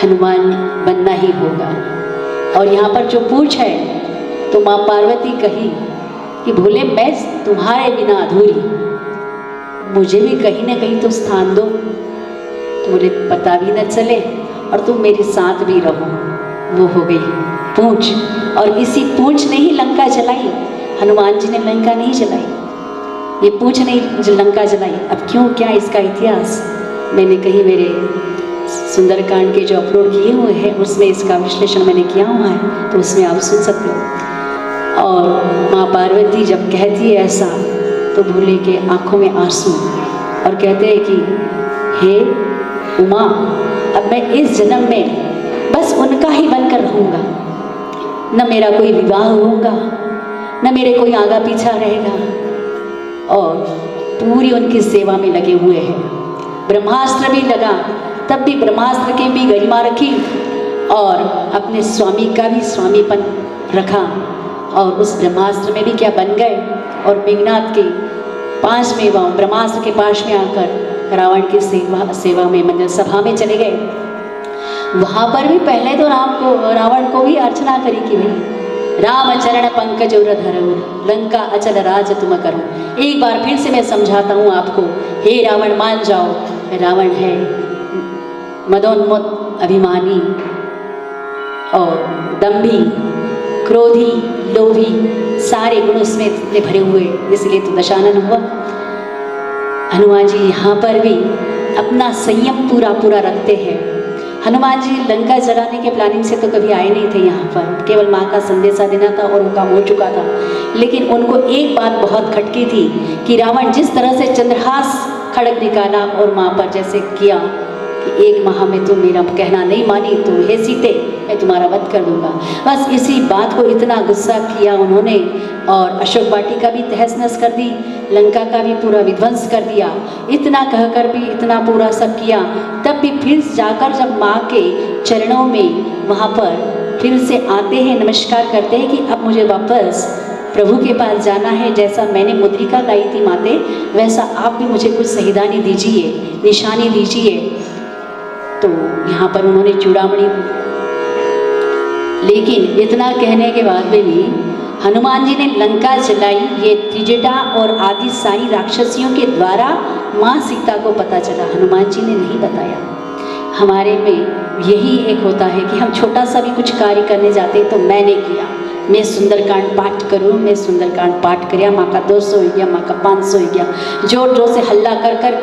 हनुमान बनना ही होगा। और यहाँ पर जो पूछ है तो माँ पार्वती कही कि भोले मैं तुम्हारे बिना अधूरी, मुझे भी कहीं ना कहीं तो स्थान दो, तो बोले पता भी न चले और तुम मेरे साथ भी रहो। वो हो गई पूंछ, और इसी पूंछ ने ही लंका जलाई। हनुमान जी ने लंका नहीं जलाई, ये पूंछ नहीं लंका जलाई। अब क्यों, क्या इसका इतिहास मैंने कहीं मेरे सुंदरकांड के जो अपलोड किए हुए हैं उसमें इसका विश्लेषण मैंने किया हुआ है, तो उसमें आप सुन सकते हो। और माँ पार्वती जब कहती है ऐसा तो भोले के आंखों में आंसू, और कहते हैं कि हे उमा, अब मैं इस जन्म में बस उनका ही बनकर रहूँगा, न मेरा कोई विवाह होगा, न मेरे कोई आगा पीछा रहेगा, और पूरी उनकी सेवा में लगे हुए हैं। ब्रह्मास्त्र भी लगा, तब भी ब्रह्मास्त्र की भी गरिमा रखी और अपने स्वामी का भी स्वामीपन रखा, और उस ब्रह्मास्त्र में भी क्या बन गए, और मेघनाथ के 5 मेवाओं ब्रह्मास्त्र के पास में आकर रावण की सेवा में मंदिर सभा में चले गए। वहाँ पर भी पहले तो रावण को भी अर्चना करी कि भाई राम चरण पंकज उर धरऊ, लंका अचल राज तुम करो। एक बार फिर से मैं समझाता हूँ आपको, हे रावण मान जाओ, रावण है मदोन्मत्त, अभिमानी और दंभी, क्रोधी, लोभी, सारे गुण उसमें इतने भरे हुए, इसलिए तो दशानन हुआ। हनुमान जी यहाँ पर भी अपना संयम पूरा रखते हैं। हनुमान जी लंका जलाने के प्लानिंग से तो कभी आए नहीं थे यहाँ पर, केवल माँ का संदेशा देना था और उनका हो चुका था। लेकिन उनको एक बात बहुत खटकी थी कि रावण जिस तरह से चंद्रहास खड़ग निकाला और माँ पर जैसे किया कि 1 माह में तुम मेरा कहना नहीं मानी तो हे सीते मैं तुम्हारा वध कर दूंगा। बस इसी बात को इतना गुस्सा किया उन्होंने, और अशोक वाटिका भी तहस नहस कर दी, लंका का भी पूरा विध्वंस कर दिया। इतना कहकर भी इतना पूरा सब किया, तब भी फिर जाकर जब माँ के चरणों में वहाँ पर फिर से आते हैं, नमस्कार करते हैं कि अब मुझे वापस प्रभु के पास जाना है, जैसा मैंने मुद्रिका गाई थी माते, वैसा आप भी मुझे कुछ सहीदानी दीजिए, निशानी दीजिए। तो यहाँ पर उन्होंने चूड़ामणि, लेकिन इतना कहने के बाद में भी हनुमान जी ने लंका जलाई, ये त्रिजटा और आदि सारी राक्षसियों के द्वारा माँ सीता को पता चला, हनुमान जी ने नहीं बताया। हमारे में यही एक होता है कि हम छोटा सा भी कुछ कार्य करने जाते हैं तो मैंने किया, मैं सुंदरकांड पाठ करूँ, मैं सुंदरकांड पाठ करिया, माँ का 200 हो गया, माँ का 500 हो गया, जोर जोर से हल्ला कर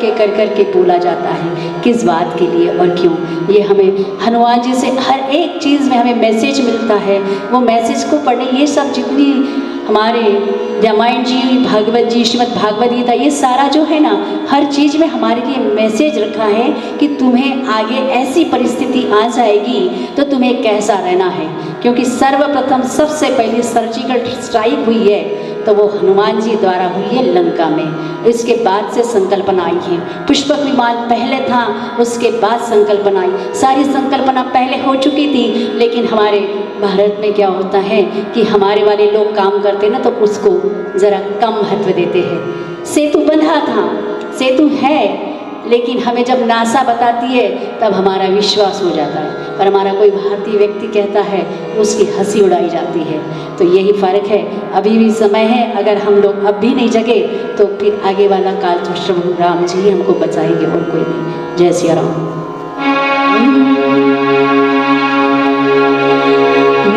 के बोला जाता है। किस बात के लिए और क्यों? ये हमें हनुमान जी से हर एक चीज़ में हमें मैसेज मिलता है, वो मैसेज को पढ़ने, ये सब जितनी हमारे रामायण जी, भागवत जी, श्रीमद् भागवत गीता, ये सारा जो है ना, हर चीज़ में हमारे लिए मैसेज रखा है कि तुम्हें आगे ऐसी परिस्थिति आ जाएगी तो तुम्हें कैसा रहना है। क्योंकि सर्वप्रथम सबसे पहले सर्जिकल स्ट्राइक हुई है तो वो हनुमान जी द्वारा हुई है लंका में। इसके बाद से संकल्पना आई है, पुष्पक विमान पहले था, उसके बाद संकल्पना आई। सारी संकल्पना पहले हो चुकी थी, लेकिन हमारे भारत में क्या होता है कि हमारे वाले लोग काम करते ना तो उसको ज़रा कम महत्व देते हैं। सेतु बंधा था, सेतु है, लेकिन हमें जब नासा बताती है तब हमारा विश्वास हो जाता है, पर हमारा कोई भारतीय व्यक्ति कहता है उसकी हंसी उड़ाई जाती है। तो यही फ़र्क है, अभी भी समय है, अगर हम लोग अब भी नहीं जगे तो फिर आगे वाला काल तो प्रभु राम जी ही हमको बचाएंगे और कोई नहीं। जय सिया राम।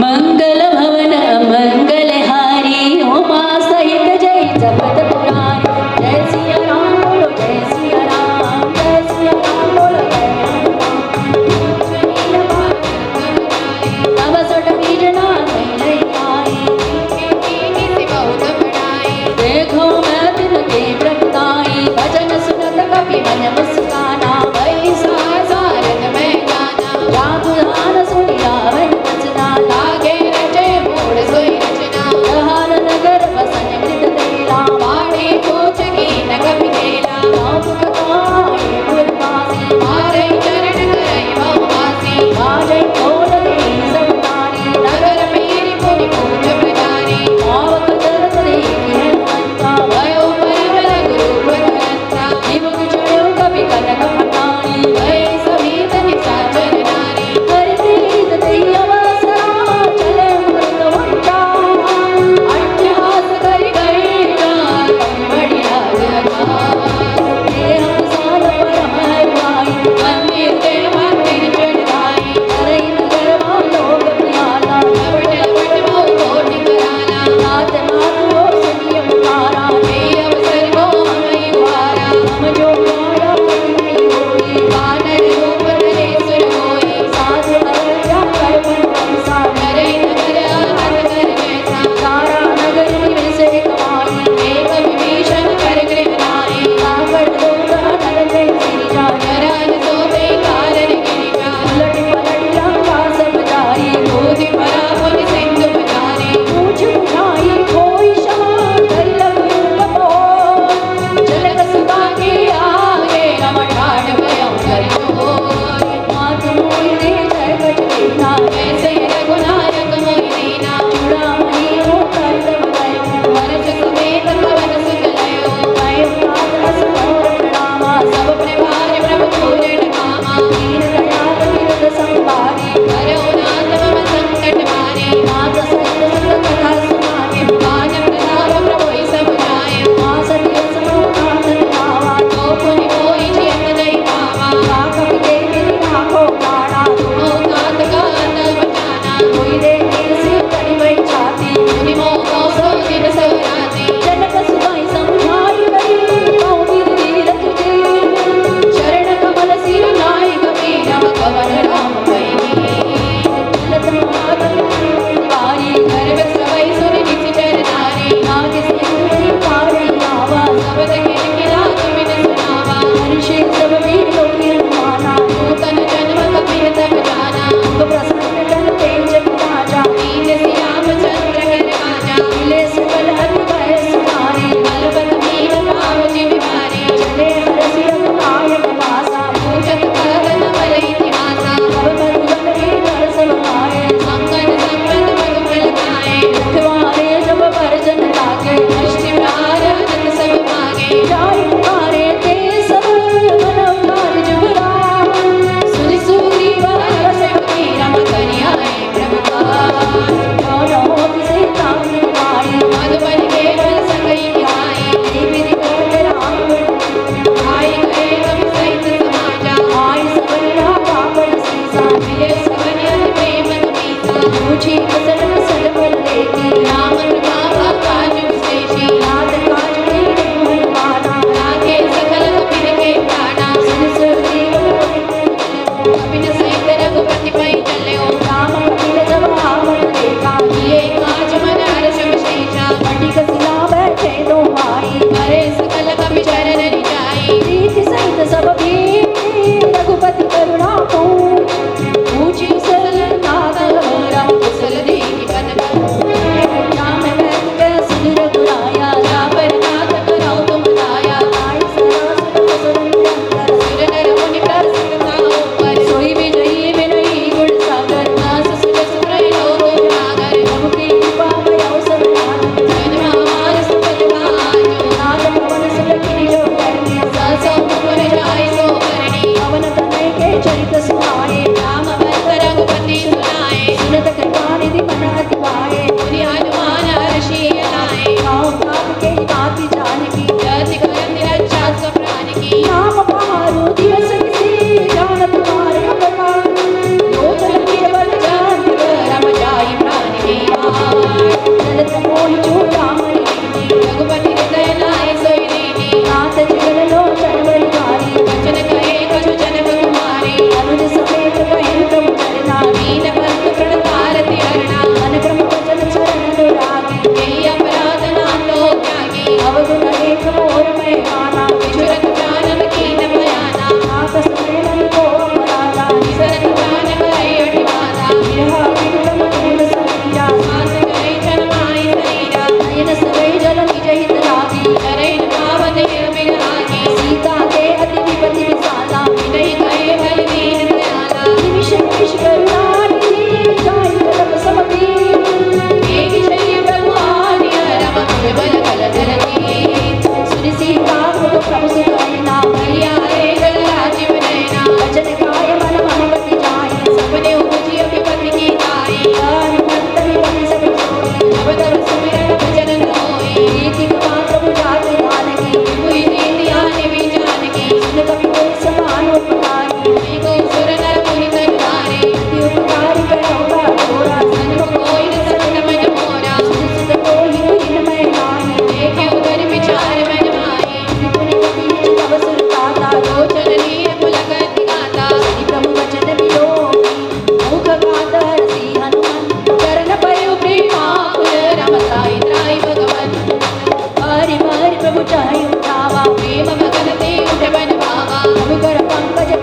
मंगल भवन मंगलहारी, उमा सहित जय जपत पुरारी। जय सिया राम बोलो, जय सिया राम, जय सिया राम बोलो, तब सट बीजना नहीं आई, देखो मैं दिन के प्रगटाई, भजन सुनत कपि मन मुस्काना, वैसा सारन में गाना, राम धान सुनिया वही बचना, लागे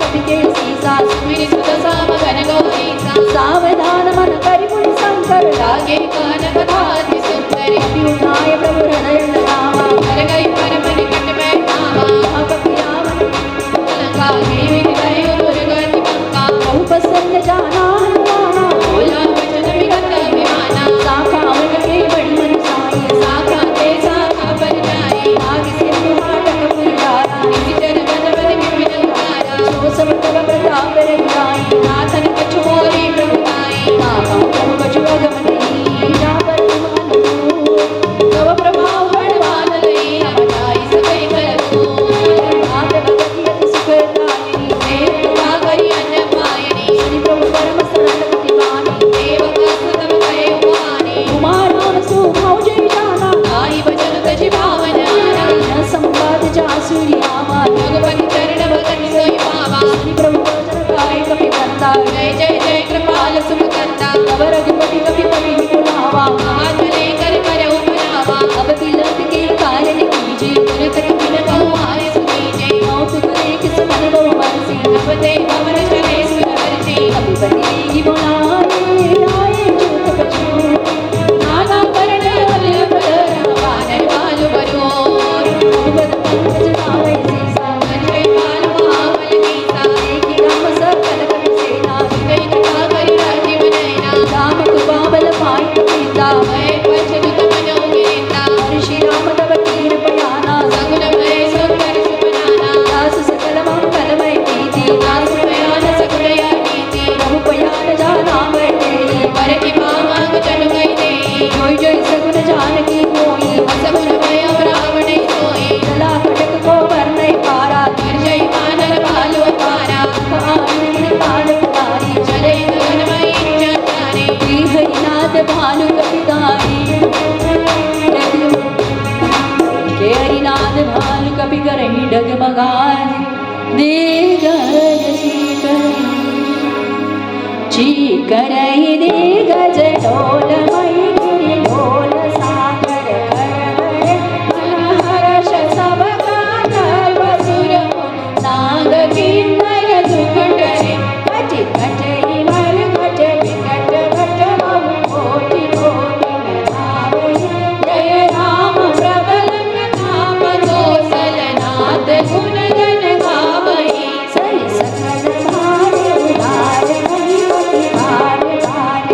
कवि के सीसा सुमिर सुत साम घन गौरीसा सावधान मन करि मुनि शंकर लागे कान कथाति सुंदरी उठाए प्रभु हृदय लगावा कर गई परम निकट में धावा कपियावन लंका के विदय दुर्गति पंका बहु प्रसन्न जाना हनुमाना बोला वचन विगत विमाना साखा उनके बड़ी मन साई साखा ते साखा पर जाई आगे से हाटक पुरारा निज जन गणपति विपिन धारा सो सब तब प्रताप रघुराई नाथन कछु मोरी प्रभुताई नाथों प्रभु कछु अगमनी जापर तव प्रभाव बड़वान लई अमदाई सबै करतो नाथ भगति अति सुखदायिनी देव कृपा करि अन्न पायनी श्री प्रभु परम शरण प्रतिमानी देव का सुतम कहे उमानी कुमारान सुभाव जय जाना गाई भजन तजि भावना न संवाद जासुरी आवा भगवती चरण भगत सोई पावा श्री प्रभु भजन गाय कपि करता जय जय जय कृपाल सुख करता तव रघुपति कपि कपि बुलावा हाथ लेकर करऊ मनावा अब बिलख के कारण कीजे तुरत बिन कहूँ आय सुनीजे मौत करे किस मन बहु मरसी तब ते अमर चले सुरहर्षि अभी बनेगी बुलाए आए चूत बचू नाना करण बल वानर बाल बरो भगवत पंकज नावे सीसा कंठे बाल महाबल कीसा देखी राम सकल कपि सेना विजय कृपा करि राजीव नयना राम कृपा बल पाई कपीता मैं पंचदूत मनों गिरिता ऋषि राम तब कीर पयाना सगुन भय सुंदर सुपनाना दास सकल मंगल मय कीर्ति दास पयान सगुन या कीर्ति प्रभु पयान जाना बैठे पर की मांग जन गई दे जोई जोई सगुन जानकी कोई असगुन भय रावण सोई चला खटक को वरनै पारा निर्जय मानर भालु अपारा आनंद काल उतारी चले गगन मई चटारी श्री हरिनाथ भालु कपितारी के हरिनाथ भालु कपि करहि डगमगाए दे करहि दे गज ढोल मई गिरि ढोल सागर करवै मन हर्ष सब गानव सुर नाग किन्नर दुख डरे कट कटहि मर घट विकट घट बहु कोटि कोटि में जय राम प्रबल प्रताप कौशल नाथ गुण गण गावहि सरि सकल भार उधार कहि पति भार भार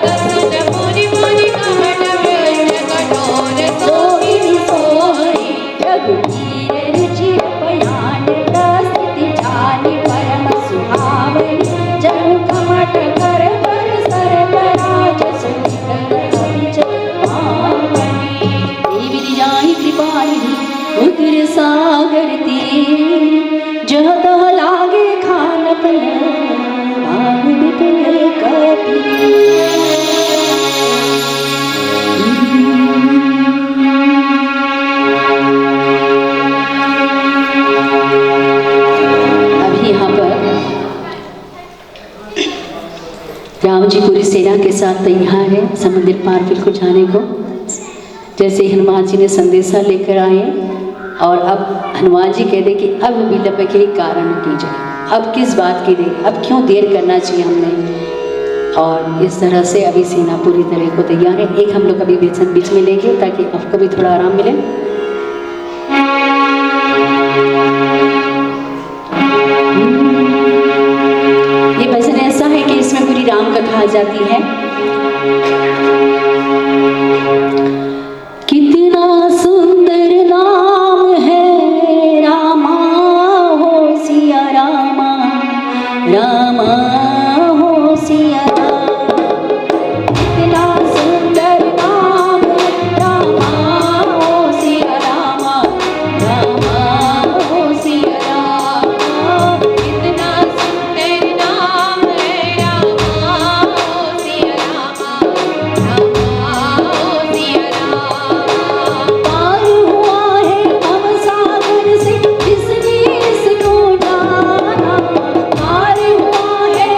दसत मुनि मुनि कमट व्यंज कठोर सोहि सोहि रघुवीर रुचिर पयान प्रस्थिति जानि परम सुहावनी जनु कमट कर पर सर पराज सुंदर कविच पावनी देवी जाहि कृपानिधि उग्र सागर तीर जह तह लागे खान पल भाग विपुल कपि अभी यहाँ पर राम जी पूरी सेना के साथ तैयार है समुद्र पार बिल्कुल जाने को। जैसे हनुमान जी ने संदेशा लेकर आए और अब हनुमान जी कहते कि अब विलंब के कारण कीजिए, अब किस बात की देर, अब क्यों देर करना चाहिए हमने। और इस तरह से अभी सेना पूरी तरह को तैयार है। एक हम लोग अभी बीच में लेंगे ताकि आपको भी थोड़ा आराम मिले। ये भजन ऐसा है कि इसमें पूरी राम कथा आ जाती है। कितना सुंदर नाम है रामा हो सिया रामा, रामा हो सिया रामा। कितना सुंदर नाम रामा हो सिया रामा, रामा हो सिया रामा। कितना सुंदर नाम है रामा हो सिया रामा, रामा हो सिया रामा। पार हुआ है भव सागर से जिसने इसको जाना, पार हुआ है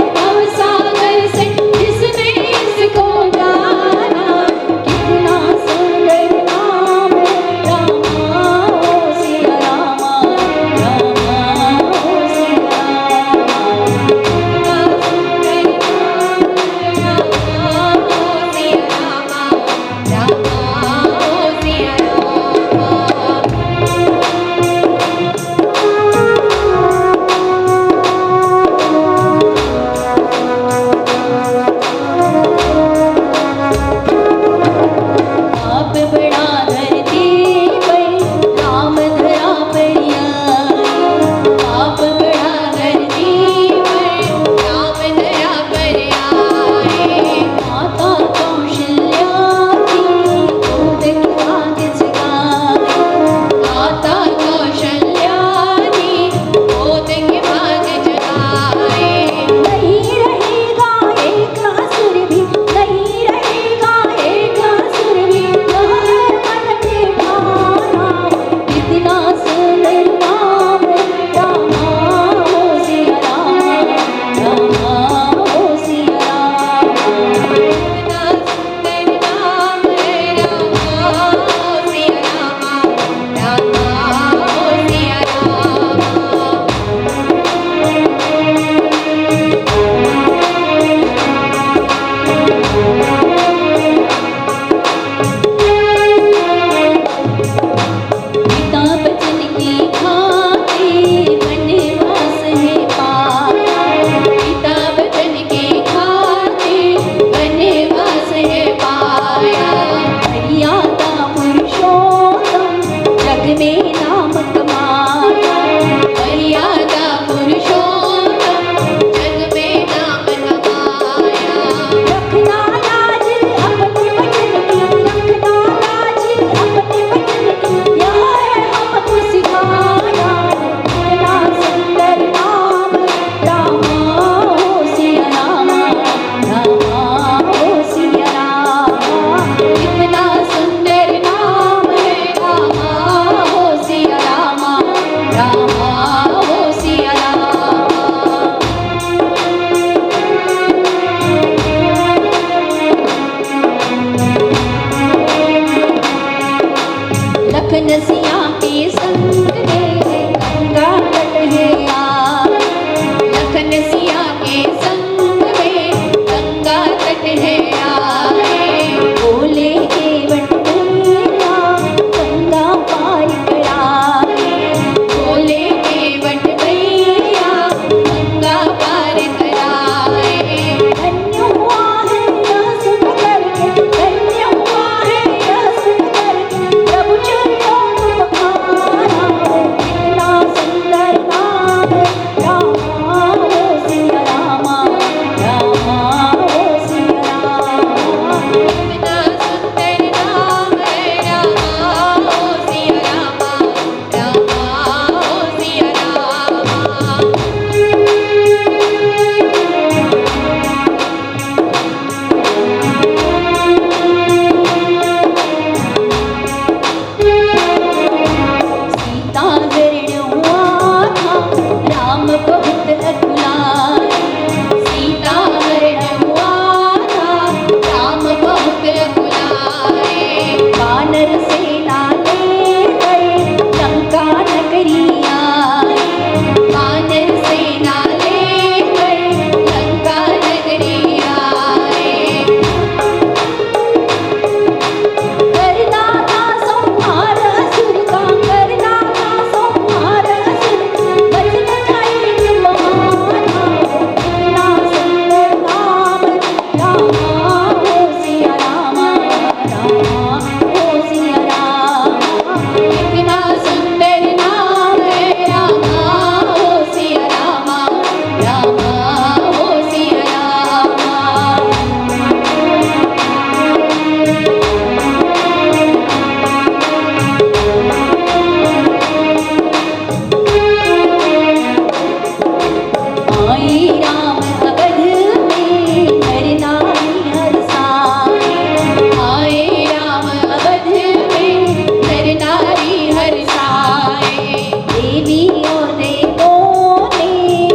देवी और देवों ने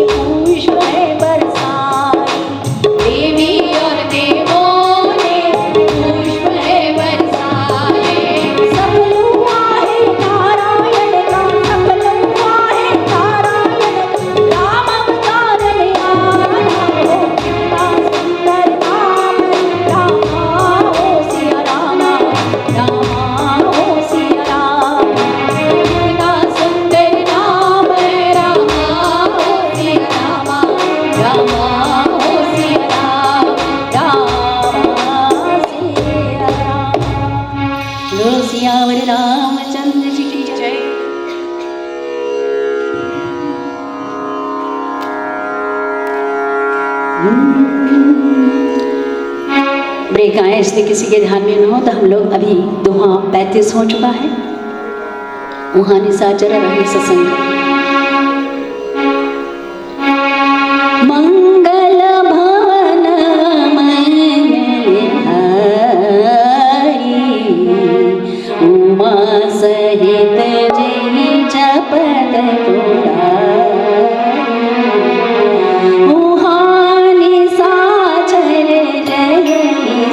पुष्प है बरसाई, देवी और देवों ने पुष्प है बरसाए। सफल हुआ है नारायण का, सफल हुआ है नारायण राम अवतार में आना हो, कितना सुंदर नाम रामा हो सिया रामा, रामा हो सिया राम। कितना सुंदर नाम है रामा हो सिया रामा, रामा हो सिया राम, राम सिया राम। लो सियावर रामचंद्र जी की जय। ब्रेक आए इसलिए किसी के ध्यान में न हो, तो हम लोग अभी दोहा 35 हो चुका है। वहाँ निशाचर रहे सत्संग। मंगल भवन मनहारी, उमा सहित जय जपत मुहानि साचर रहे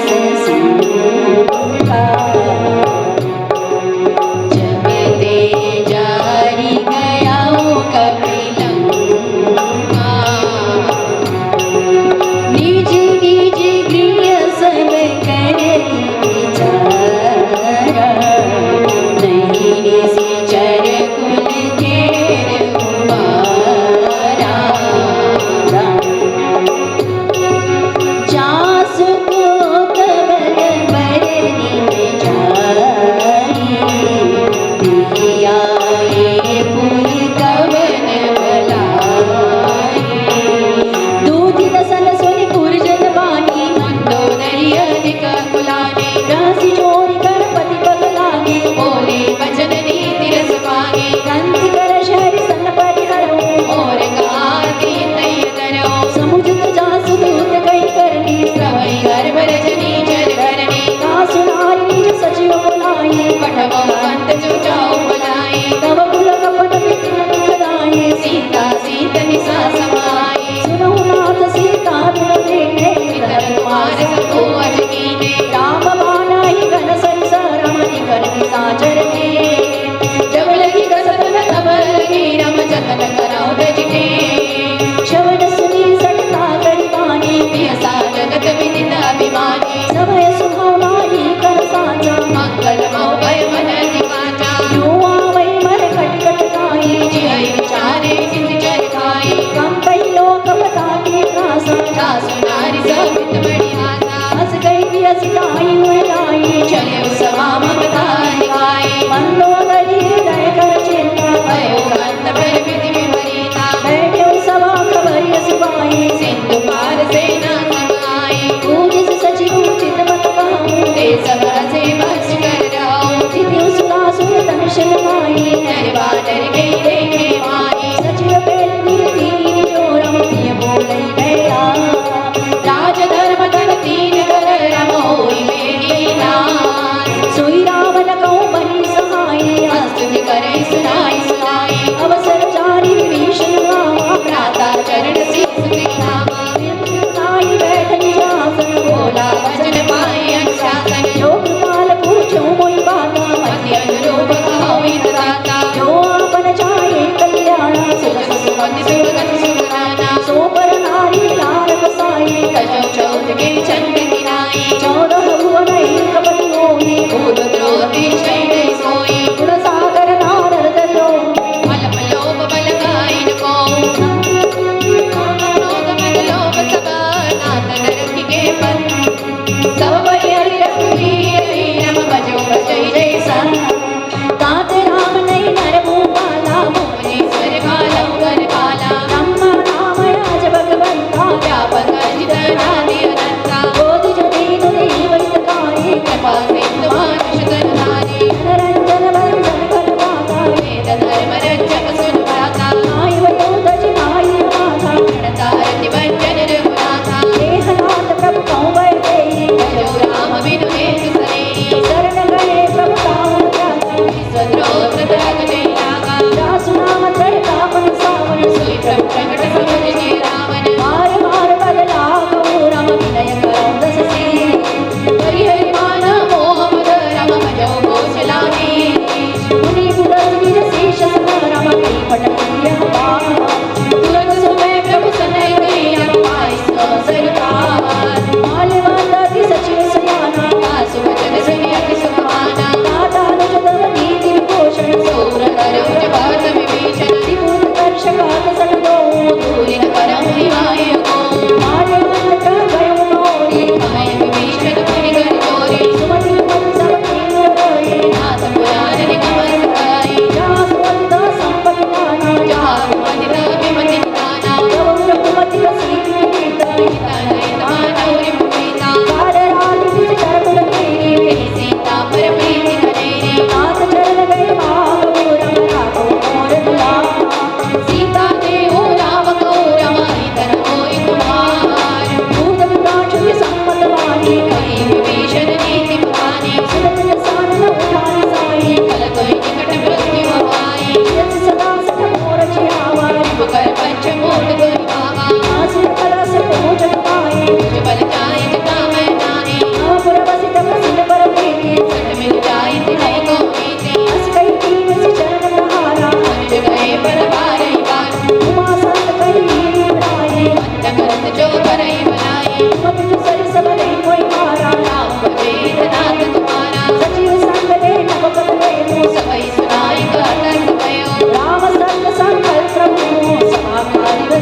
ससुरा, जब ते जारी गया कपिलंका, निज निज गृह सब करे विचारा, नहीं निशाचर कुल घेर कुमारा। जासु को कबल बरनी जाई, दियाए पुर कवन भलाई, दूधि दसन सुनि पुरजन बानी, मंदोदरी अधिक कुलाने, राशि चोरी गणपति बगलागे, बोले वचन नीति रस पागे, कंति कर शहर सन परिहरो, और कारती तय करो, समुझत जासु दूत कई करनी, सवै गर्भ रजनी चर करने, दासु नारी निज सचिव बुलाए, पठवो कंत जो जाओ बुलाए, तब कुल कपट मित्र दुखदाये, सीता सीत निसा समाए, सुनहु नाथ सीता बिन देखे, इतर कुमार सबको अजकीने, राम बाना ही घन सरसा रमणि कर निशाचर के, जब लगी कसक न तब लगी रम जतन कराओ दजके, श्रवण सुनी सटता करिबानी, ऐसा जगत विदित अभिमानी, समय सुहावनाई कर साचा, मंगल मौ भय मन दिवाचा, यो आवै मन खट खट गाई, जिय विचारे सिद्ध चर खाए, कम कई लोक बता के त्रासा, दासु नारी सहित बड़ी आशा, हंस गई दियसिताई उड़ाई, चले सभा ममता निकाए, मंदोदरी हृदय कर चिंता, भयो कंत भय विधि विपरीता, बैठे सभा खबरिय सिपाही, सिंधु पार सेना समाए, पूजिस सचिव उचित मत कहूँ, ते सब से बस कर जाओ, स्थिति सुता सुर दर्शन पाई, नर बानर के देखे माए,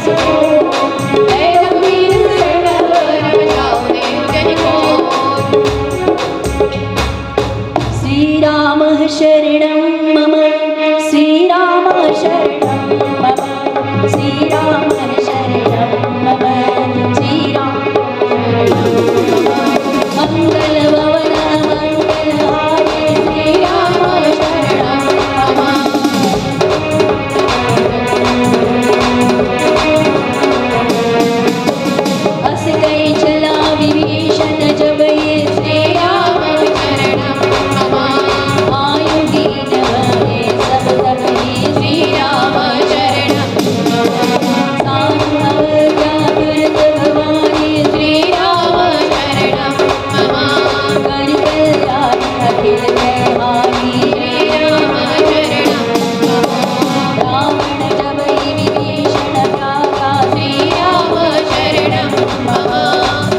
सुखो। जय रघुवीर शरण राम जाओ देव जन को। श्री राम शरणं मम श्री राम शरणं मम श्री राम शरणं मम श्री राम मंगल भवन मंगलहारी श्री राम शरणं मम। अस कई चला विभीषण जब ये श्री राम शरणं मम। आयु दीन भये सब तब ही श्री राम शरणं मम। साधु अवज्ञा दुरित भवानी श्री राम शरणं मम। कर कल्याण अखिल कल्याणी श्री राम शरणं मम। रावण जब ही विभीषण त्यागा श्री राम शरणं मम।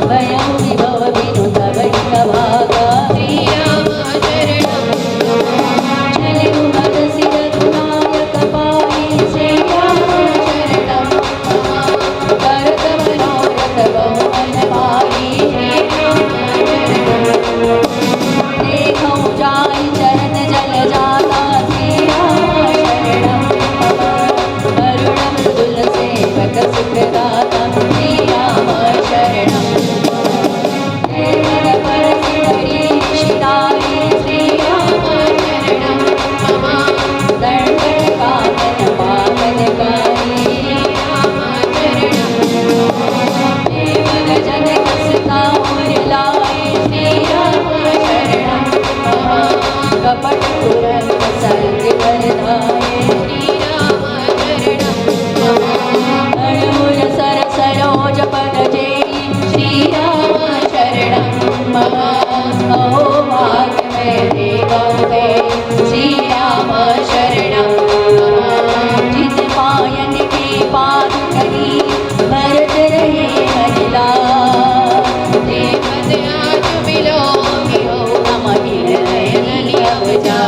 भयं विभव विनु तब ही भागा श्री राम शरणं मम। चलु मद सिर गुनायक पाहि श्री राम शरणं मम। करत मनोरथ बहु मन भाई श्री राम शरणं मम। देखौं जाई चरण जल जाता श्री राम शरणं मम। करुण मृदुल सेवक सुखदाता श्री राम शरणं मम। जय परसि हरि शिराई श्री राम शरणं मम। दंडक कानन पावनकारी श्री राम शरणं मम। देव जन कसता मोर लाए श्री राम शरणं मम। कपट तुरंत संग बरधाए श्री राम शरणं मम। अणमुल सर सरोज पद जेई श्री राम शरणं मम। अहो भाग्य में देवं ते श्री राम शरणं मम। जित पायन के पाद करी भरत रहे महिला। देखत आज मिलो मिलो नम नयन अवजा।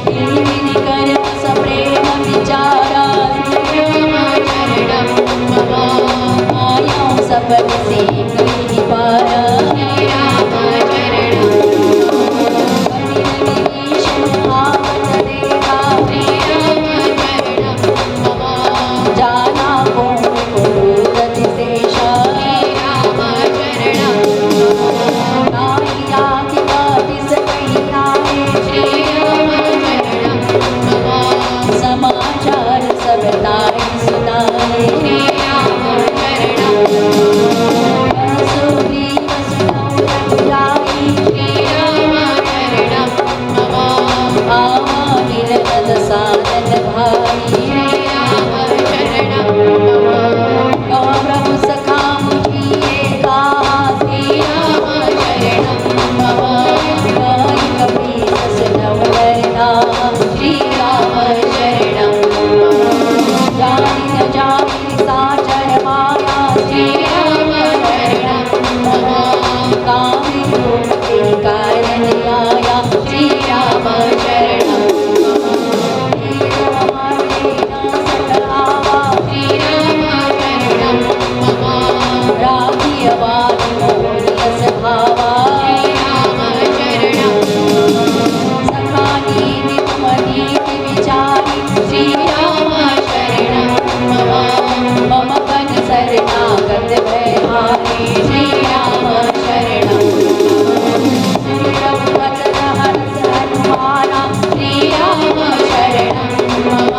विधि कर सप्रेम विचारा श्री राम शरणं मम। आयौ सपन से पारा श्री राम शरणं मम। कपिल विभीषण आवत देखा श्री राम शरणं मम। जाना कौन पुरुरति शेषा श्री राम शरणं मम। नाहि आखि वापिस कहि आए श्री राम शरणं मम। समाचार सब ताहि सुनाए श्री राम शरणं मम। सुग्रीव सुनौ रघुराई श्री राम शरणं मम। आवा विरद साधन भाई श्री राम शरणं मम। गौरव सखा मुझिए कहा श्री राम शरणं मम। गाय कपीस सुनौ नरनाम श्री राम शरणं मम। जानि न जानि साचर माया श्री राम शरणं मम। कामि रूप के कारण आया श्री राम शरणं मम। वीर न सकलावा श्री राम शरणं मम। राखी अवारि मोहि सभावा श्री राम शरणं मम। सखा नीति तुम नीति विचारी श्री राम शरणं मम। मम पन शरणागत भयहारी श्री राम शरणं मम। सुरभूपत हरस हनुमाना श्री राम शरणं मम।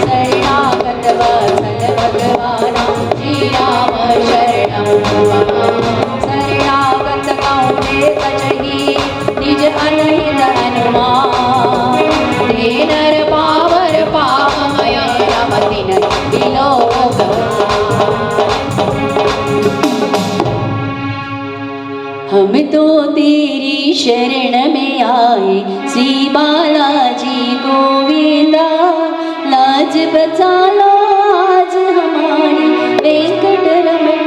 शरणागत वत्सल भगवाना श्री राम शरणं मम। शरणागत कौंते तजहि निज अनहित हनुमान। ते नर पावर पावमय रमति न विलोक। हम तो तेरी शरण में आए श्री बालाजी गोविंदा। लाज बचा लो आज हमारी वेंकटरमण।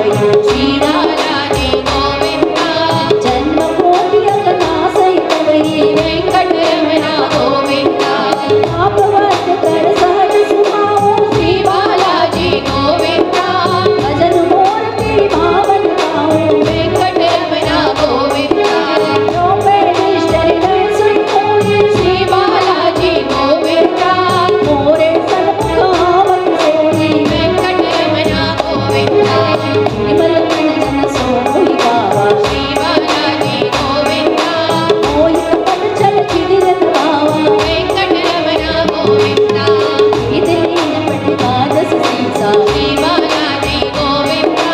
पायो श्री बालाजी गोविंदा जन्म कोटि अगना सहित वही वेंकटरमण गोविंदा आप वर्त कर सहज सुहाओ श्री बालाजी गोविंदा भजन मोर के भावन गाओ वेंकटरमण गोविंदा जो पैरिष्ट हृदय सुन होए श्री बालाजी गोविंदा मोरे सन्मुख आवत सोई वेंकटरमण गोविंदा निर्मल मन जन सोई गावा श्री बालाजी गोविंदा मोहि कपट चल चिदिर गावा वेंकटरमण गोविंदा इतनी नपट बादस सीसा श्री बालाजी गोविंदा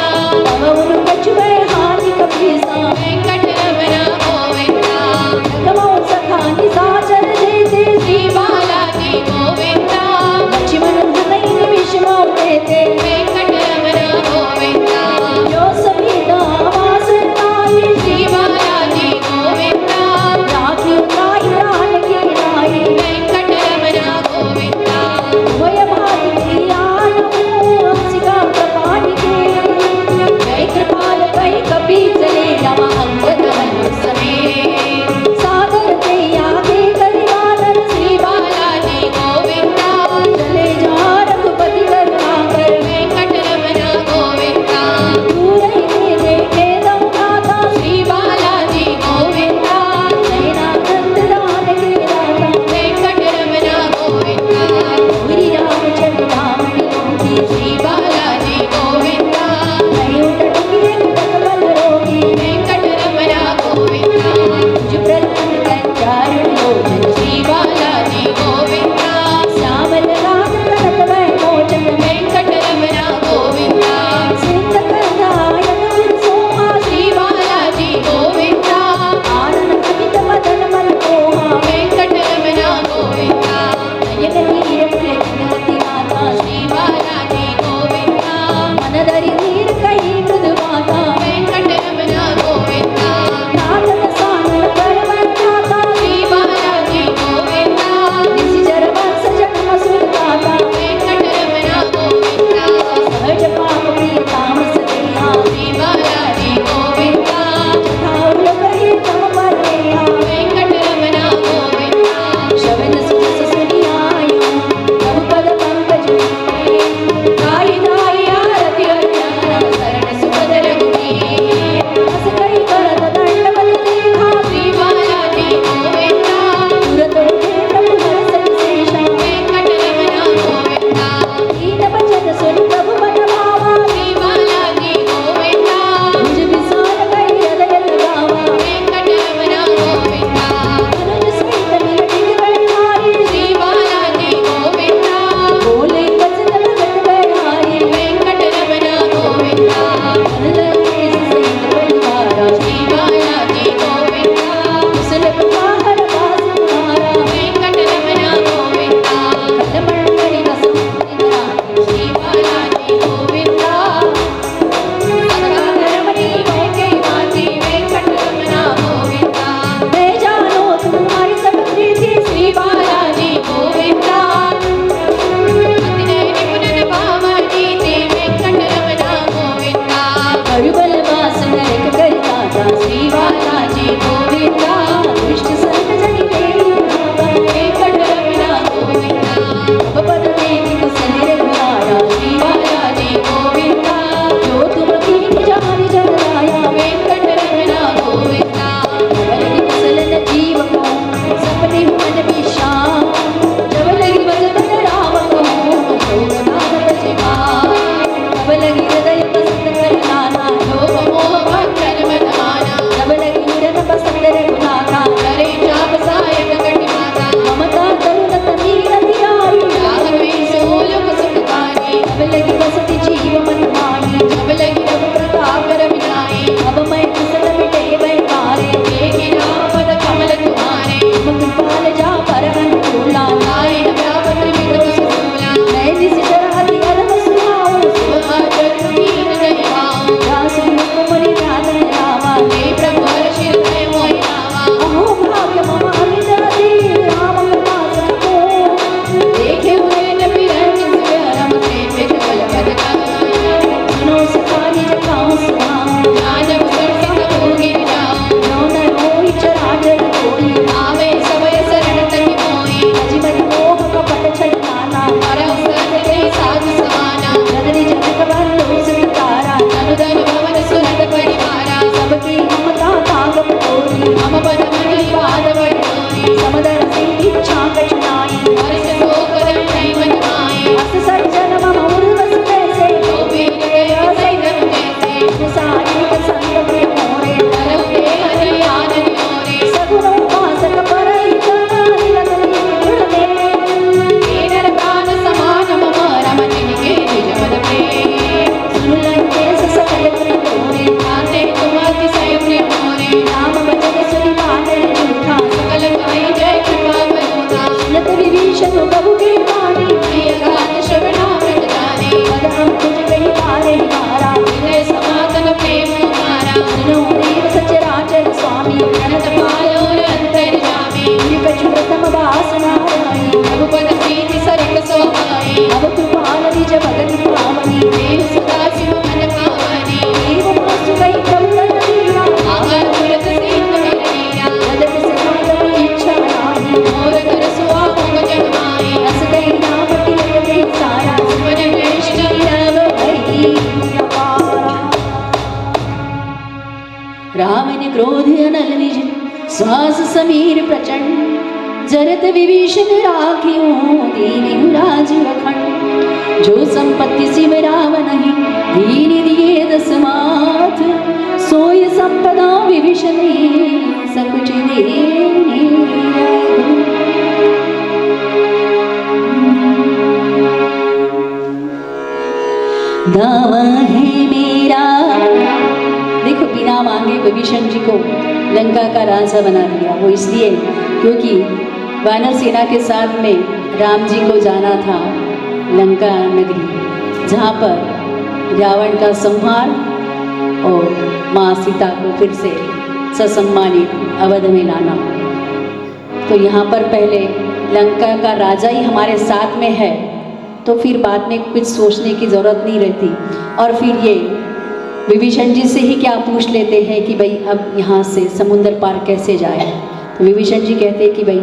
तब उन कछुए हानि कपीसा वेंकटरमण गोविंदा नगमो सखानि साचर देते श्री बालाजी गोविंदा लक्ष्मण हृदय विष्णु देते वेंकटरमण गोविंदा जो सभी दावास नाई श्री बालाजी गोविंदा राखी उताई प्राण के नाई वेंकटरमण गोविंदा वय भाई ज्ञान हंसिका प्रपाणि के जय कृपाल कई कपि चले नवा अंगद मनु समेत सागर के आगे करिवानर श्री बालाजी गोविंदा चले जा रघुपति करुणाकर वेंकटरमण गोविंदा दूर ही देखे दम दाता श्री बालाजी गोविंदा नैना नंद दान के दाता वेंकटरमण गोविंदा पूरी रामचंद्र रामनी रोगी श्री बालाजी गोविंदा नहीं उठटुकी तकबल रोगी वेंकटरमण गोविंदा जो प्रलंब कंचारण लोचन श्री बालाजी गोविंदा श्यामल राग करत वै मोचन वेंकटरमण गोविंदा सिंह कंधायक सोहा श्री बालाजी गोविंदा आनन कवित मदन मन कोहा वेंकटरमण गोविंदा नयन नीर पुलकित माता श्री बालाजी गोविंदा मन धरि धीर कही मृदु माता वेंकटरमण गोविंदा नाथन सानन कर माता श्री बालाजी गोविंदा निशिचर वंश जन्म सुरदाता वेंकटरमण गोविंदा सहज पाप प्रिय तामस देहा श्री बालाजी गोविंदा ठाउर कहे तम पर देहा वेंकटरमण गोविंदा शवन सुजस सुनि आयो तब पद पंकज गाई गाई आरति अर्चना शरण सुखद रघुवीर रावण क्रोध अनल निज श्वास समीर प्रचंड जरत विभीषण राखियो दीन राज अखंड जो संपत्ति शिव रावण ही दीन दिए दस माथ सोय संपदा विभीषण सकुच देने दावा है मेरा। देखो बिना मांगे विभीषण जी को लंका का राजा बना दिया। वो इसलिए क्योंकि वानर सेना के साथ में राम जी को जाना था लंका नगरी, जहाँ पर रावण का संहार और माँ सीता को फिर से ससम्मानित अवध में लाना। तो यहाँ पर पहले लंका का राजा ही हमारे साथ में है तो फिर बाद में कुछ सोचने की ज़रूरत नहीं रहती। और फिर ये विभीषण जी से ही क्या पूछ लेते हैं कि भाई अब यहाँ से समुद्र पार कैसे जाए। तो विभीषण जी कहते हैं कि भाई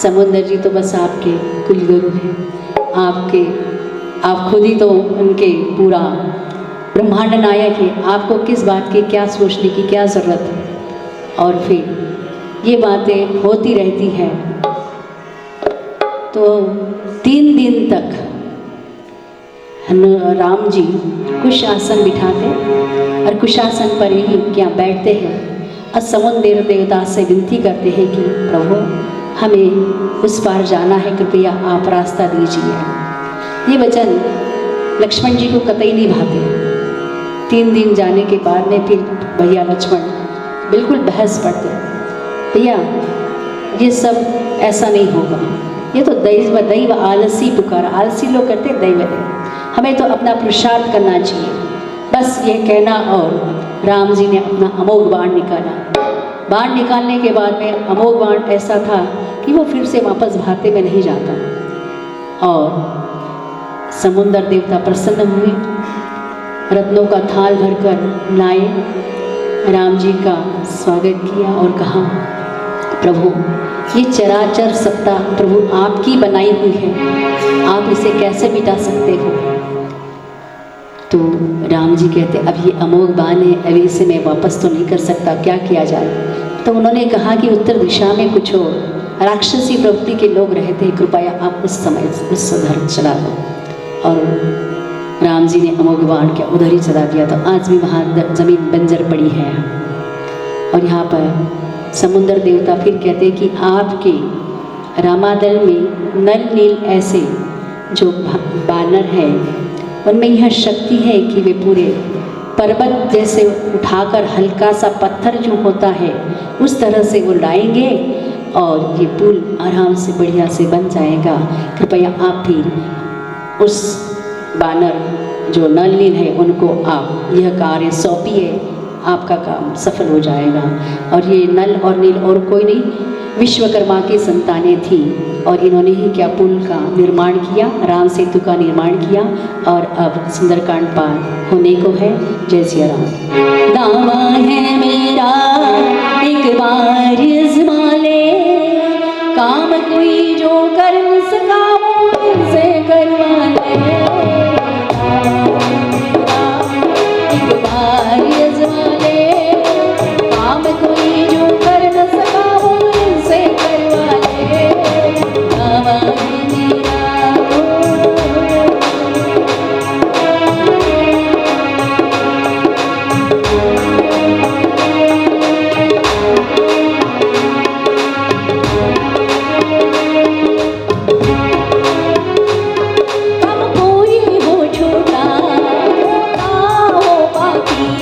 समुद्र जी तो बस आपके कुलगुरु हैं, आप खुद ही तो उनके पूरा ब्रह्मांड नायक है, आपको किस बात की क्या सोचने की क्या ज़रूरत है। और फिर ये बातें होती रहती हैं। तो 3 दिन तक राम जी कुशासन बिठाते और कुशासन पर ही क्या बैठते हैं और समुद्र देवता से विनती करते हैं कि प्रभु हमें उस पार जाना है, कृपया आप रास्ता दीजिए। ये वचन लक्ष्मण जी को कतई नहीं भाते। 3 दिन जाने के बाद में फिर भैया लक्ष्मण बिल्कुल बहस पड़ते, भैया ये सब ऐसा नहीं होगा, ये तो दैव आलसी पुकार, आलसी लोग करते दैव है, हमें तो अपना पुरुषार्थ करना चाहिए, बस ये कहना। और राम जी ने अपना अमोघ बाण निकाला। बाण निकालने के बाद में अमोघ बाण ऐसा था कि वो फिर से वापस भाते में नहीं जाता। और समुद्र देवता प्रसन्न हुए, रत्नों का थाल भरकर लाए, राम जी का स्वागत किया और कहा प्रभु ये चराचर सत्ता प्रभु आपकी बनाई हुई है, आप इसे कैसे मिटा सकते हो। तो राम जी कहते अब ये अमोघ बाण है, अभी इसे मैं वापस तो नहीं कर सकता, क्या किया जाए। तो उन्होंने कहा कि उत्तर दिशा में कुछ और राक्षसी प्रवृत्ति के लोग रहते हैं, कृपया आप उस समय उस उधर चला दो। और राम जी ने अमोघ बाण क्या उधर ही चला दिया। तो आज भी वहाँ जमीन बंजर पड़ी है। और यहाँ पर समुद्र देवता फिर कहते हैं कि आपके रामादल में नल नील ऐसे जो बानर हैं उनमें यह शक्ति है कि वे पूरे पर्वत जैसे उठाकर हल्का सा पत्थर जो होता है उस तरह से वो लाएंगे और ये पुल आराम से बढ़िया से बन जाएगा। कृपया आप फिर उस बानर जो नल नील है उनको आप यह कार्य सौंपिए, आपका काम सफल हो जाएगा। और ये नल और नील और कोई नहीं, विश्वकर्मा की संतानें थी और इन्होंने ही क्या पुल का निर्माण किया, राम सेतु का निर्माण किया। और अब सुंदरकांड पार होने को है। जय सिया राम। दावा है मेरा एक बार आज़मा ले, काम कोई जो कर सका वो से करवा ले। एक बार आज़मा ले, काम कोई जो कर न सका वो से करवा ले। दावा है मेरा कम कोई हो छोटा, मोटा हो बाकी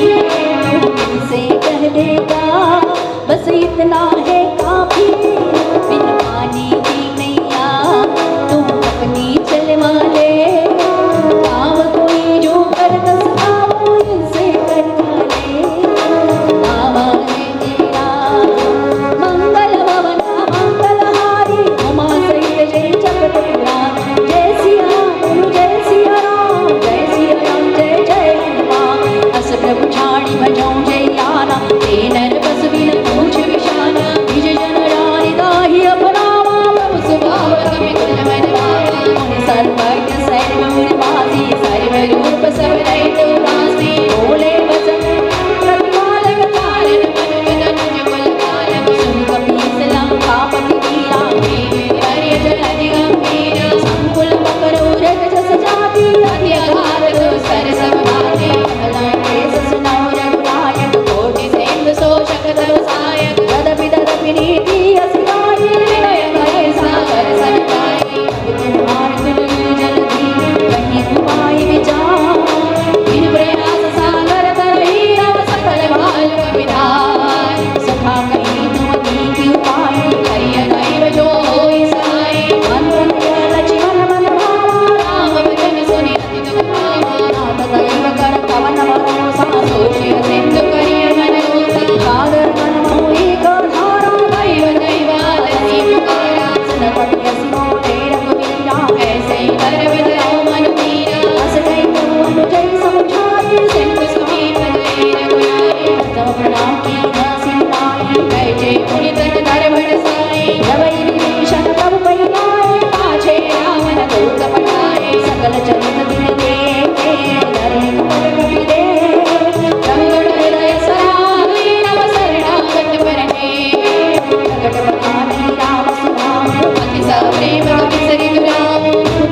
सोचिय सिंधु करिय मन होता सागर मन मोहि को धारा दैव दैवालसी पुकारा सुन पति सिमो तेर कबीरा ऐसे ही कर बदलाओ मन मीरा अस गई तो अनुजय समझाए सिंधु समीप गए रघुराई तब प्रणाम की हसी नाई बैठे मुनि तन दरबड़ साई रवि विभीषण तब परिणाए पाछे रावण दूत पठाए सकल चरित दिन देखे धरे कमल कवि दे रघुगण हृदय सराई नव शरणागत परने प्रकट बखानी राम सुनाम अति सप्रेम कपि सरित राम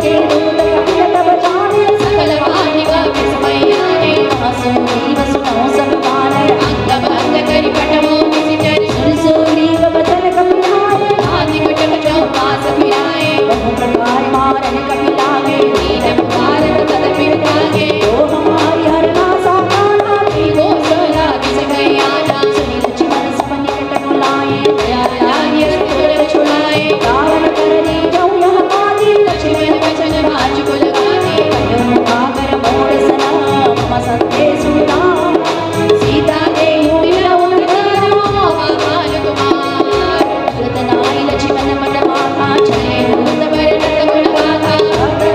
के दूत कपिल तब जाने सकल वाणिका विस्मयाने आसु जीव सुनो सब माने अंग भंग करि पटमो किसी चर सुन सुग्रीव बचन कपिलाए आदि कुटुम चौपास फिराए बहु प्रकार मारन कपिलागे दीन पुकारत तदपि त्यागे तो हमारी हरना साकाना गोसला दिस गई आना सुनी लक्ष्मण सब निकट बुलाए दया लाय तोड़ छुड़ाए रावण कर दी जाऊं यह काजी लक्ष्मण वचन बाज को लगाने मुखागर मोर सना मम संदेश सुना सीता के मिलउन भगवान कुमार कृत नारी लक्ष्मण मन माथा चले भूत वर्णत गुण गाथा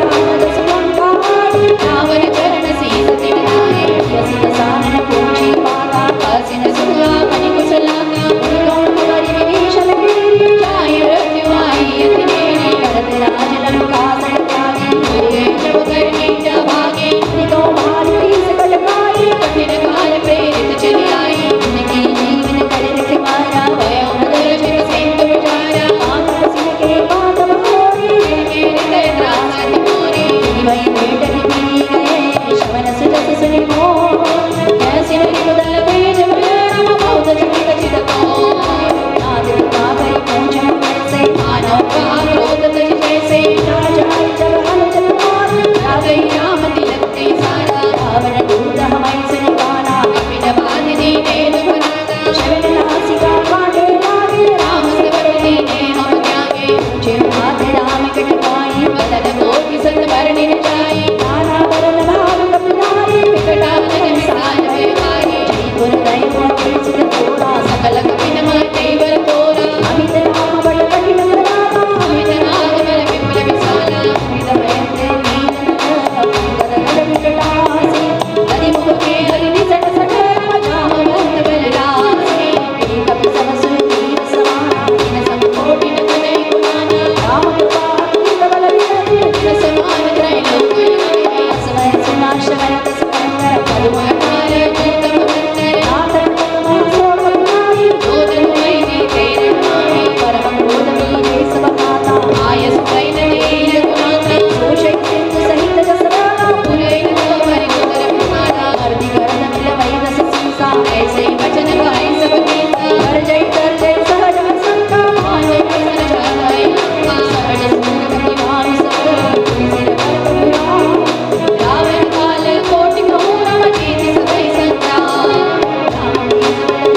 रावण सुलंकार रावण चरण सीस तिनाए यसी दसानन पूछी माता कासिन सुहा मणि कुशलाका कौन करी विभीषण गिरी जाय मृत्यु आई अति नेरी करत राज लंका सड़काई होए जब करनी जा भागे निको भारी तीस कटकाई कठिन काल प्रेरित चली आई उनकी जीवन कर रख मारा भय उदर चित सिंधु विचारा माता सिंह के बात बहोरी के हृदय त्रासति मोरी वही भेट निकली गए शवन सुजस सुनि को कैसी नहीं बदल भेज राम बहुत चित चित को नाद पिता करी पूछन कैसे मानव का क्रोध तज जैसे राजा जब अनुजन मार रागई राम तिलक ते सारा रावण दूत हमारी सुनि गाना कपिन बाध दीने दुखनागा शवन नासिका काटे लागे राम सबर दीने हम त्यागे पूछे हाथ राम कटकाई बदन कोटि सत वर्णिन जाई नाना वरन भाव कपिलाई विकटानन विशाल व्यवहारी गुरु दैव चित थोड़ा सकल कपिन माते बर तोरा अमित राम बड़ कठिन कराता अमित नाग बल विपुल विशाला अमित महेंद्र नील गद विकटासी हरि मुख के हरि निसट सट राम भक्त बल रासी कपि सम सुर तीर समाना इन सब कोटि न तनय गुणाना राम कृपा अतुलित बल विनय इन समान त्रैलोक यामिनी समय सुनाश वरत सुकंदर पद्म पद्मकार जूतम कंदर नाथन तम सोम पुनाई जोधन मैनी तेरे नामी परम क्रोध मीरे सब खाता आय सुदैन देय गुणाता दोषै सिंधु सहित जसराना पुरैन तो हरि कुदर पुमाना अर्धि गरद मिल वही रस सीसा ऐसे ही वचन गाय सब गीता कर जय सहज संका मानो कृष्ण चाहै सहज सुंदर कपि भानु सब सिर पर कपुरा रावण काल कोटि कहूँ रम जीत सकै संग्राम राम दीन बल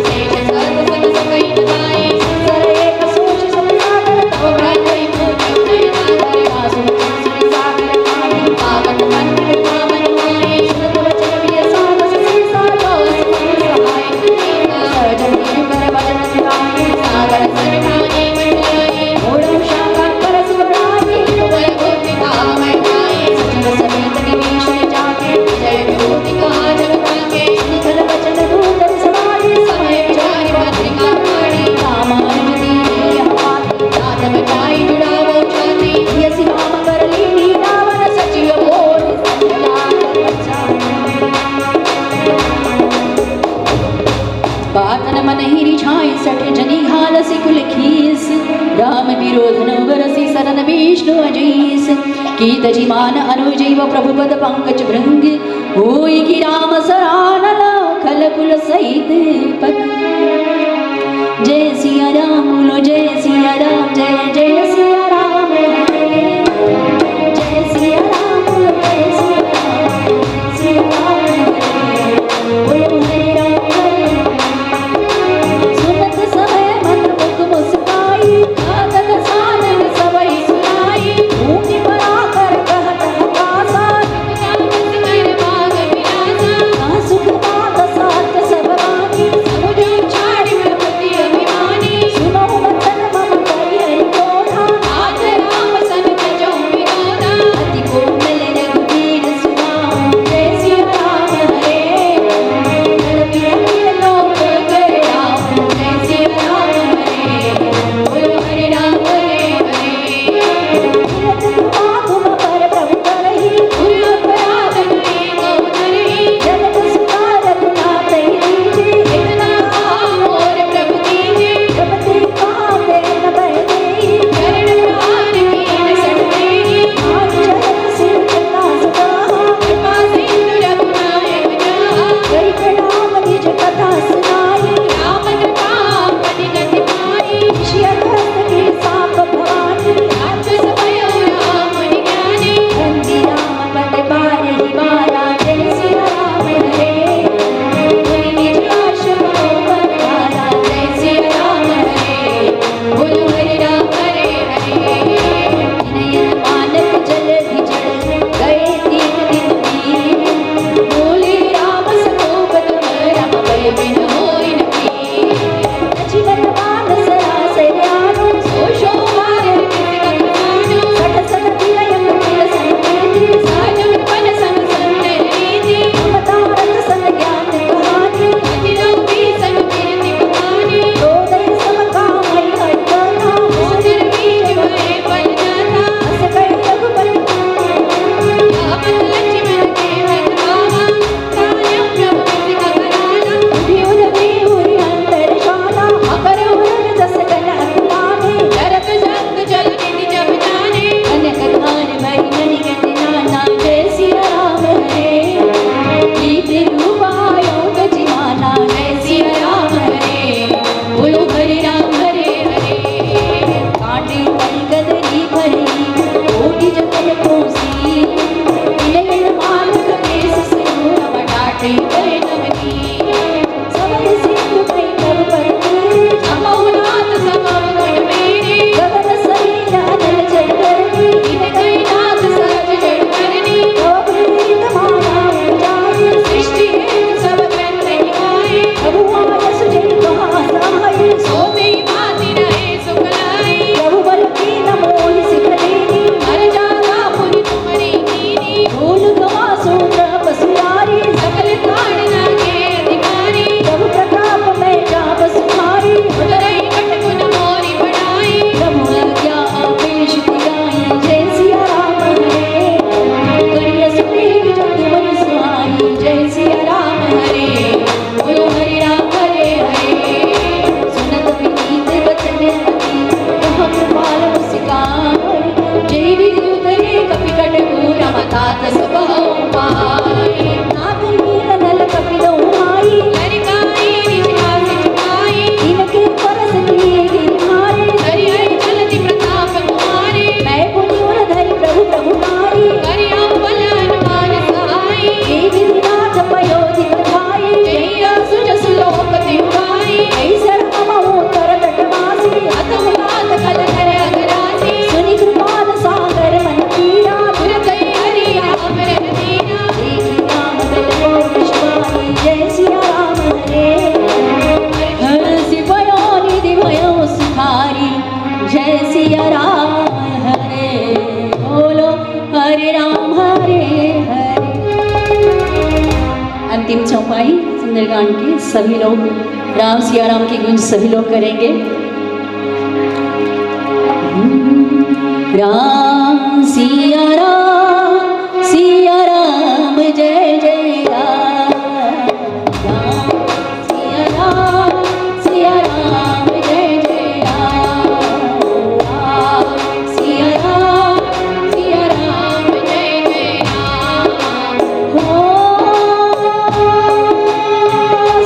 शेष सर्व सत सकै नदाई सर एक सोच सब सागर तव भ्रातृ पूज्य नयनाधर आसुर सुर सागर पानी आगत मंत्र कामन माई सुनत वचन विय साहस सीसा सहाय कीता सहज नीर कर वचन सुनाए सागर सरखाने मंडलाई ओढ़म शाखा कर सुनाई बल बुद्धि धामय पाई सचिव समेत विभीषण जाके जय विभूति कहा जगता के निखल वचन दूतर समाये समय विचारि भद्रिका पाणी रामानुज दीने यह पाती नाथ बचाई जुड़ावो छाती यसी नाम कर लीनी रावण सचिव बोल सकला बातन मन ही रिझाई सठ जनी हाल सिकुल खीस राम विरोधन बरसी सरन विष्णु अजीस कीत जिमान अनुजैव प्रभुपद पंकज भृंग होई की राम सरानन खल कुल सहित पद जय सिया राम बोलो जय सिया राम जय जय सिया राम जय सिया राम बोलो जय सिया राम सिया राम बोलो हरे राम सुनत समय मन मुख मुस्काई आदत सानन सबई सुनाई भूमि पर आकर कहत हतासा जागत कर भाग विलासा काटे परिणमनी सबई सिंधु कई कब परती अमोनाथ समम गण मेरे गगन सही जादल जल करनी इन कई नाथ सहज जड़ करनी गोपीत माना जाए सृष्टि हेतु सब ग्रंथ निभाए प्रभु आय सुजन कहा सहाय सोते भांति रहे सुख लाई प्रभु बल की नमोहि सिखलेनी हर जागा पुनि तुम्हारी कीनी भूल गवा सूत्र पसुरारी सकल ताड़ना के अधिकारी प्रभु प्रताप में जाप सुखारी उदरई कटकुन मोरी बढ़ाई प्रभु आज्ञा आपेश दिखाई जय सिया राम हरे करिय सुग्रीव जो तुम्हारी सुहाई जय सिया राम हरे बोलो हरि राम हरे हरे सुनत विनीत वचन अति कह कृपाल मुस्कान जय विद्यु करे कपि कटकु रमतात स्वभाव पाई नाथ नील नल कपिलो आई लरिकाई निजकास चुकाई इनके परस किए गिरहारे हरि हरि चलति प्रताप कुमारे मैं पुनि उर धरि प्रभु प्रभुकारी करि अम्बल हनुमान सहाई देवी नाथ पयोधि बधाई जय सुज सुलोक तिवाई ऐसा ममो कर तटवासी अतः नाथ कल कर अगरासी सुनि कृपाल सागर मन पीरा तुरत हरि राम रन दीना देखी राम दल को विश्वासी जय सिया राम हरे हर सिपयो निधि भयो सुखारी जय सिया राम हरे बोलो हरे राम हरे हरे। अंतिम चौपाई सुंदरकांड की सभी लोग राम सिया राम की गुंज सभी लोग करेंगे। राम सिया राम जय जय राम राम सिया राम जय जय राम राम सिया राम जय जय राम हो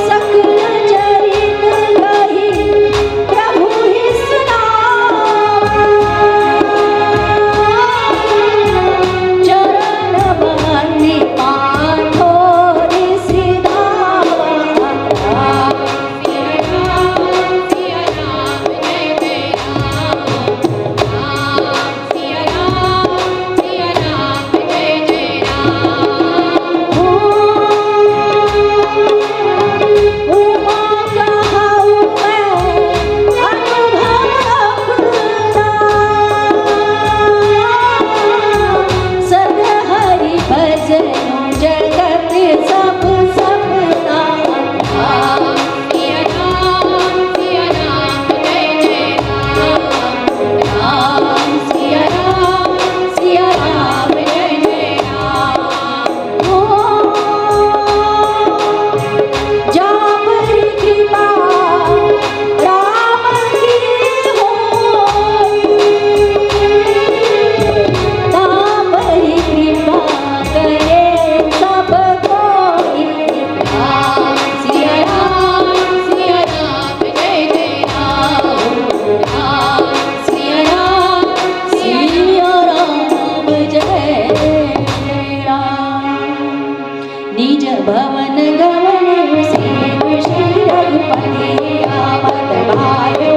सकल चरित लहि प्रभु ही सुनावा चरण बंदी पाथोर सिधावा सिया राम जय जय राम राम सिया राम जय जय राम उमा कहूँ मैं अनुभव अपना सद हरि भजन जगत सब सपना सिया राम जय जय राम राम सिया राम जय जय राम जापर कृपा राम की होई तापर कृपा करे सब कोई सिया राम जय जय राम राम सिया राम सिया राम जय जय राम निज भवन गवने श्री रघुपति आवत भायो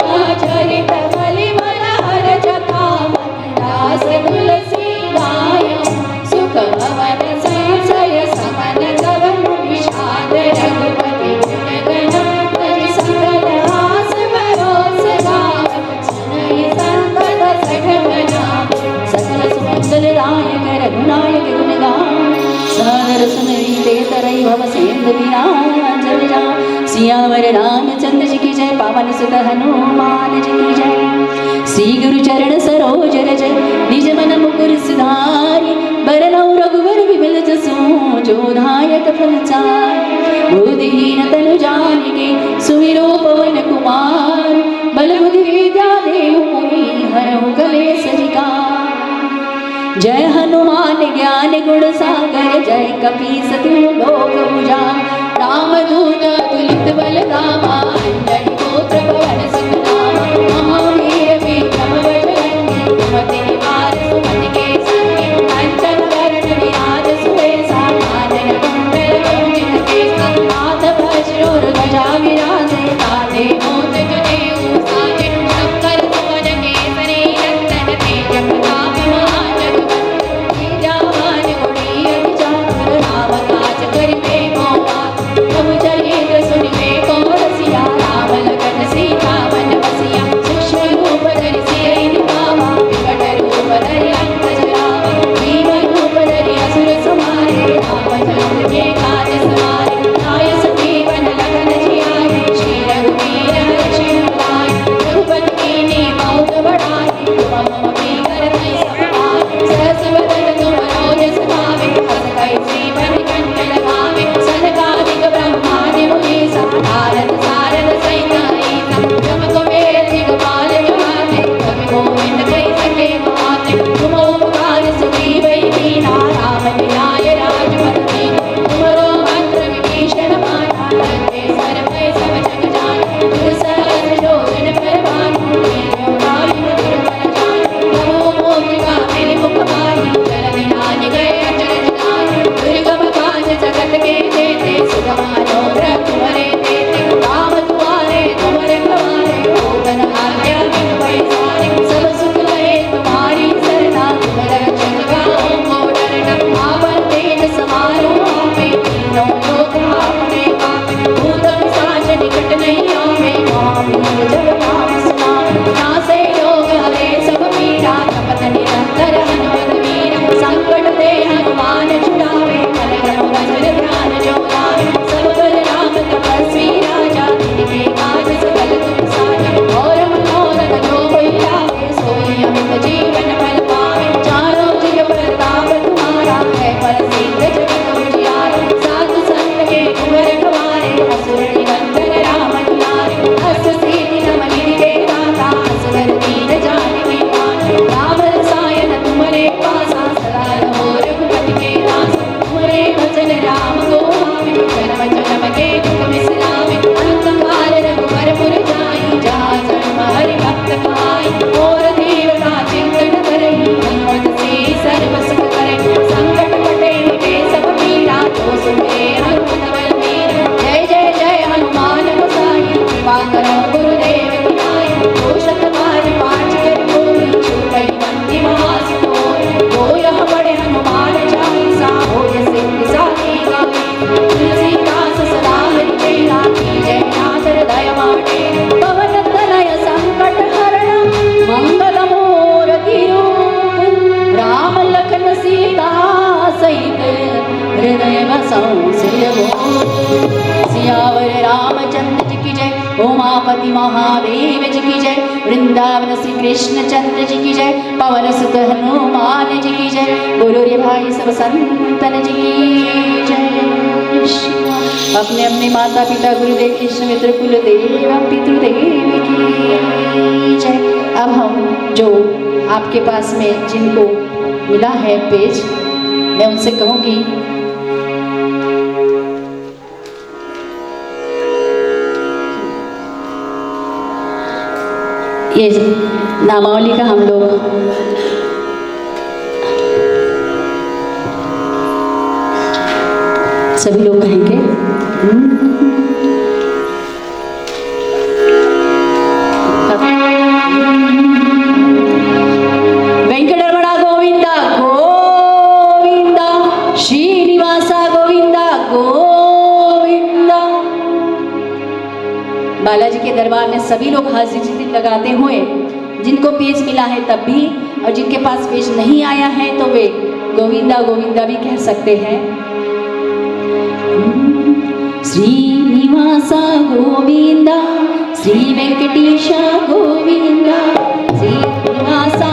या चरित बलि मनहर जटावत दास तुलसी गायो सुख भवन संशय समन कवन विषाद रघुपति गुणगण भज सकल आस भरोस गाव सुनहि संकट सठवना सकल सुमंगल दायक रघुनायक गुणगान सादर सुनरी ते तरई भव सेंदु विराजल जा सियावर रामचंद्र जी की जय पावन सुत हनुमान जी की जय श्री गुरु चरण सरोज रज निज मन मुकुर सुधारि बरनौ रघुवर विमल जसु जो दायक फल चारि बुद्धिहीन तनु जानिके सुमिरो पवन कुमार बल बुद्धि विद्या देहु मोहि हरहु कलेस विकार जय हनुमान ज्ञान गुण सागर जय कपीस तिहु लोक उजागर रामदूत तुलित बल धामा अंजनी पुत्र पवन सुत नामा महावीर विक्रम बजरंगी कुमति निवार सुमति के संगी कंचन वरण विराज सुबेसा कानन कुंडल तुलसीदास सदा हरि तेरा कीजय नाथ हृदय माटे पवन तनय संकट हरण मंगल मूर्ति रूप राम लखन सीता सहित हृदय बसौ सिर सियावर रामचंद्र जी की जय उमापति महादेव जी की जय वृंदावन श्री कृष्ण चंद्र जी की जय पवन सुत हनुमान जी की जय बोलो रे भाई सब संतन जी की जय। अपने अपने माता पिता गुरुदेव कृष्ण मित्र कुलदेव पितृदेव की जय। अब हम जो आपके पास में जिनको मिला है पेज, मैं उनसे कहूँगी ये नामावली का हम लोग सभी लोग कहेंगे। वेंकटरमण गोविंदा गोविंदा श्रीनिवासा गोविंदा गोविंदा। बालाजी के दरबार में सभी लोग हाजिरी लगाते हुए जिनको पेज मिला है तब भी, और जिनके पास पेज नहीं आया है तो वे गोविंदा गोविंदा भी कह सकते हैं। श्रीनिवासा गोविंदा श्री वेंकटेश गोविंदा श्रीनिवासा